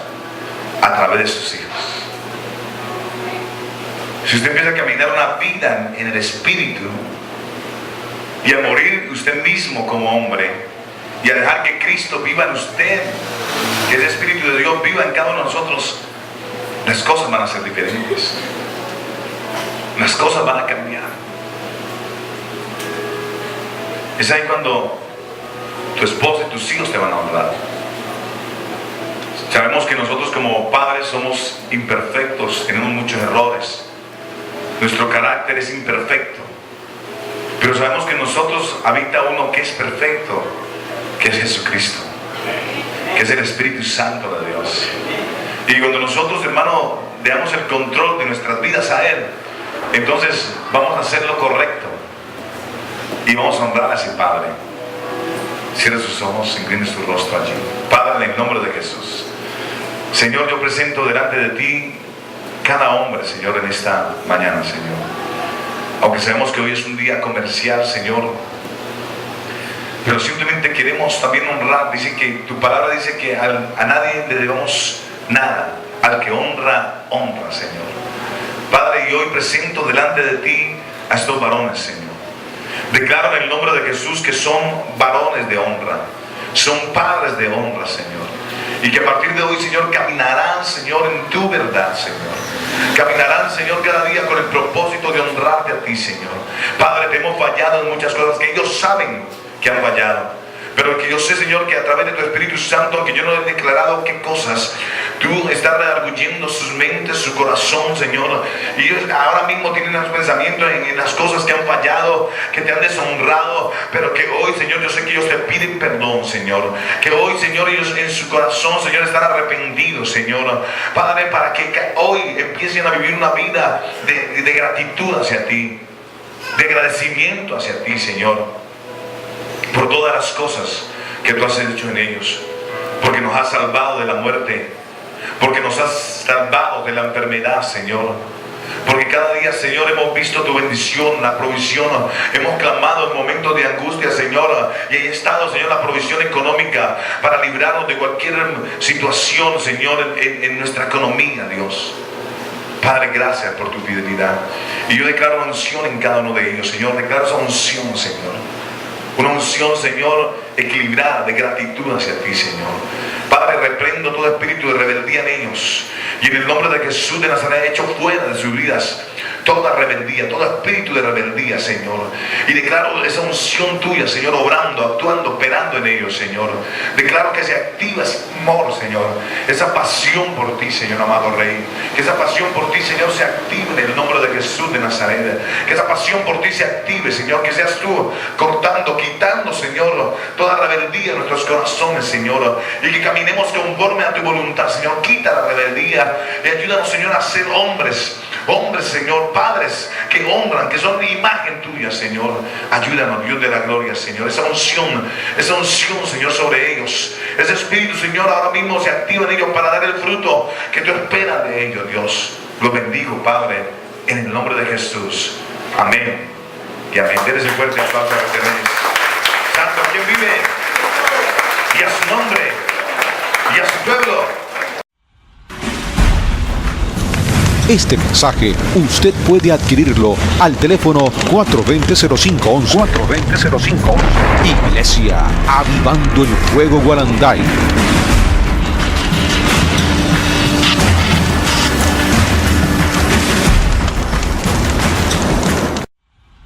a través de sus hijos. Si usted empieza a caminar una vida en el Espíritu y a morir usted mismo como hombre y a dejar que Cristo viva en usted, que ese Espíritu de Dios viva en cada uno de nosotros, las cosas van a ser diferentes. Las cosas van a cambiar. Es ahí cuando tu esposa y tus hijos te van a honrar. Sabemos que nosotros como padres somos imperfectos, tenemos muchos errores. Nuestro carácter es imperfecto. Pero sabemos que en nosotros habita uno que es perfecto, que es Jesucristo, que es el Espíritu Santo de Dios. Y cuando nosotros, hermano, le damos el control de nuestras vidas a Él, entonces vamos a hacer lo correcto y vamos a honrar a ese Padre. Cierre sus ojos, incline su rostro allí. Padre, en el nombre de Jesús, Señor, yo presento delante de ti cada hombre, Señor, en esta mañana, Señor. Aunque sabemos que hoy es un día comercial, Señor, pero simplemente queremos también honrar. Dice que tu palabra dice que a nadie le debemos nada. Al que honra, honra, Señor. Padre, y hoy presento delante de ti a estos varones, Señor. Declaro en el nombre de Jesús que son varones de honra, son padres de honra, Señor. Y que a partir de hoy, Señor, caminarán, Señor, en tu verdad, Señor. Caminarán, Señor, cada día con el propósito de honrarte a ti, Señor. Padre, te hemos fallado en muchas cosas que ellos saben que han fallado. Pero que yo sé, Señor, que a través de tu Espíritu Santo, que yo no he declarado qué cosas, tú estás redarguyendo sus mentes, su corazón, Señor. Y ellos ahora mismo tienen los pensamientos en las cosas que han fallado, que te han deshonrado. Pero que hoy, Señor, yo sé que ellos te piden perdón, Señor. Que hoy, Señor, ellos en su corazón, Señor, están arrepentidos, Señor. Padre, para que hoy empiecen a vivir una vida de gratitud hacia ti, de agradecimiento hacia ti, Señor, por todas las cosas que tú has hecho en ellos, porque nos has salvado de la muerte, porque nos has salvado de la enfermedad, Señor, porque cada día, Señor, hemos visto tu bendición, la provisión, hemos clamado en momentos de angustia, Señor, y ahí ha estado, Señor, la provisión económica para librarnos de cualquier situación, Señor, en nuestra economía, Dios. Padre, gracias por tu fidelidad, y yo declaro unción en cada uno de ellos, Señor. Declaro esa unción, Señor. Una unción, Señor, equilibrada de gratitud hacia ti, Señor. Padre, reprendo todo espíritu de rebeldía en ellos. Y en el nombre de Jesús de Nazaret, echo fuera de sus vidas toda rebeldía, todo espíritu de rebeldía, Señor. Y declaro esa unción tuya, Señor, obrando, actuando, operando en ellos, Señor. Declaro que se activa ese amor, Señor, esa pasión por ti, Señor amado Rey. Que esa pasión por ti, Señor, se active en el nombre de Jesús de Nazaret. Que esa pasión por ti se active, Señor. Que seas tú cortando, quitando, Señor, toda rebeldía en nuestros corazones, Señor. Y que caminemos conforme a tu voluntad, Señor. Quita la rebeldía y ayúdanos, Señor, a ser hombres, Señor, padres que honran, que son imagen tuya, Señor. Ayúdanos, Dios de la gloria, Señor. Esa unción, Señor, sobre ellos. Ese espíritu, Señor, ahora mismo se activa en ellos para dar el fruto que tú esperas de ellos, Dios. Los bendigo, Padre, en el nombre de Jesús. Amén. Y amén. Denle ese fuerte aplauso a los reyes. Santo, ¿quién vive? Y a su nombre, y a su pueblo. Este mensaje usted puede adquirirlo al teléfono 420-0511. 420-0511. Iglesia Avivando el Fuego Guaranday.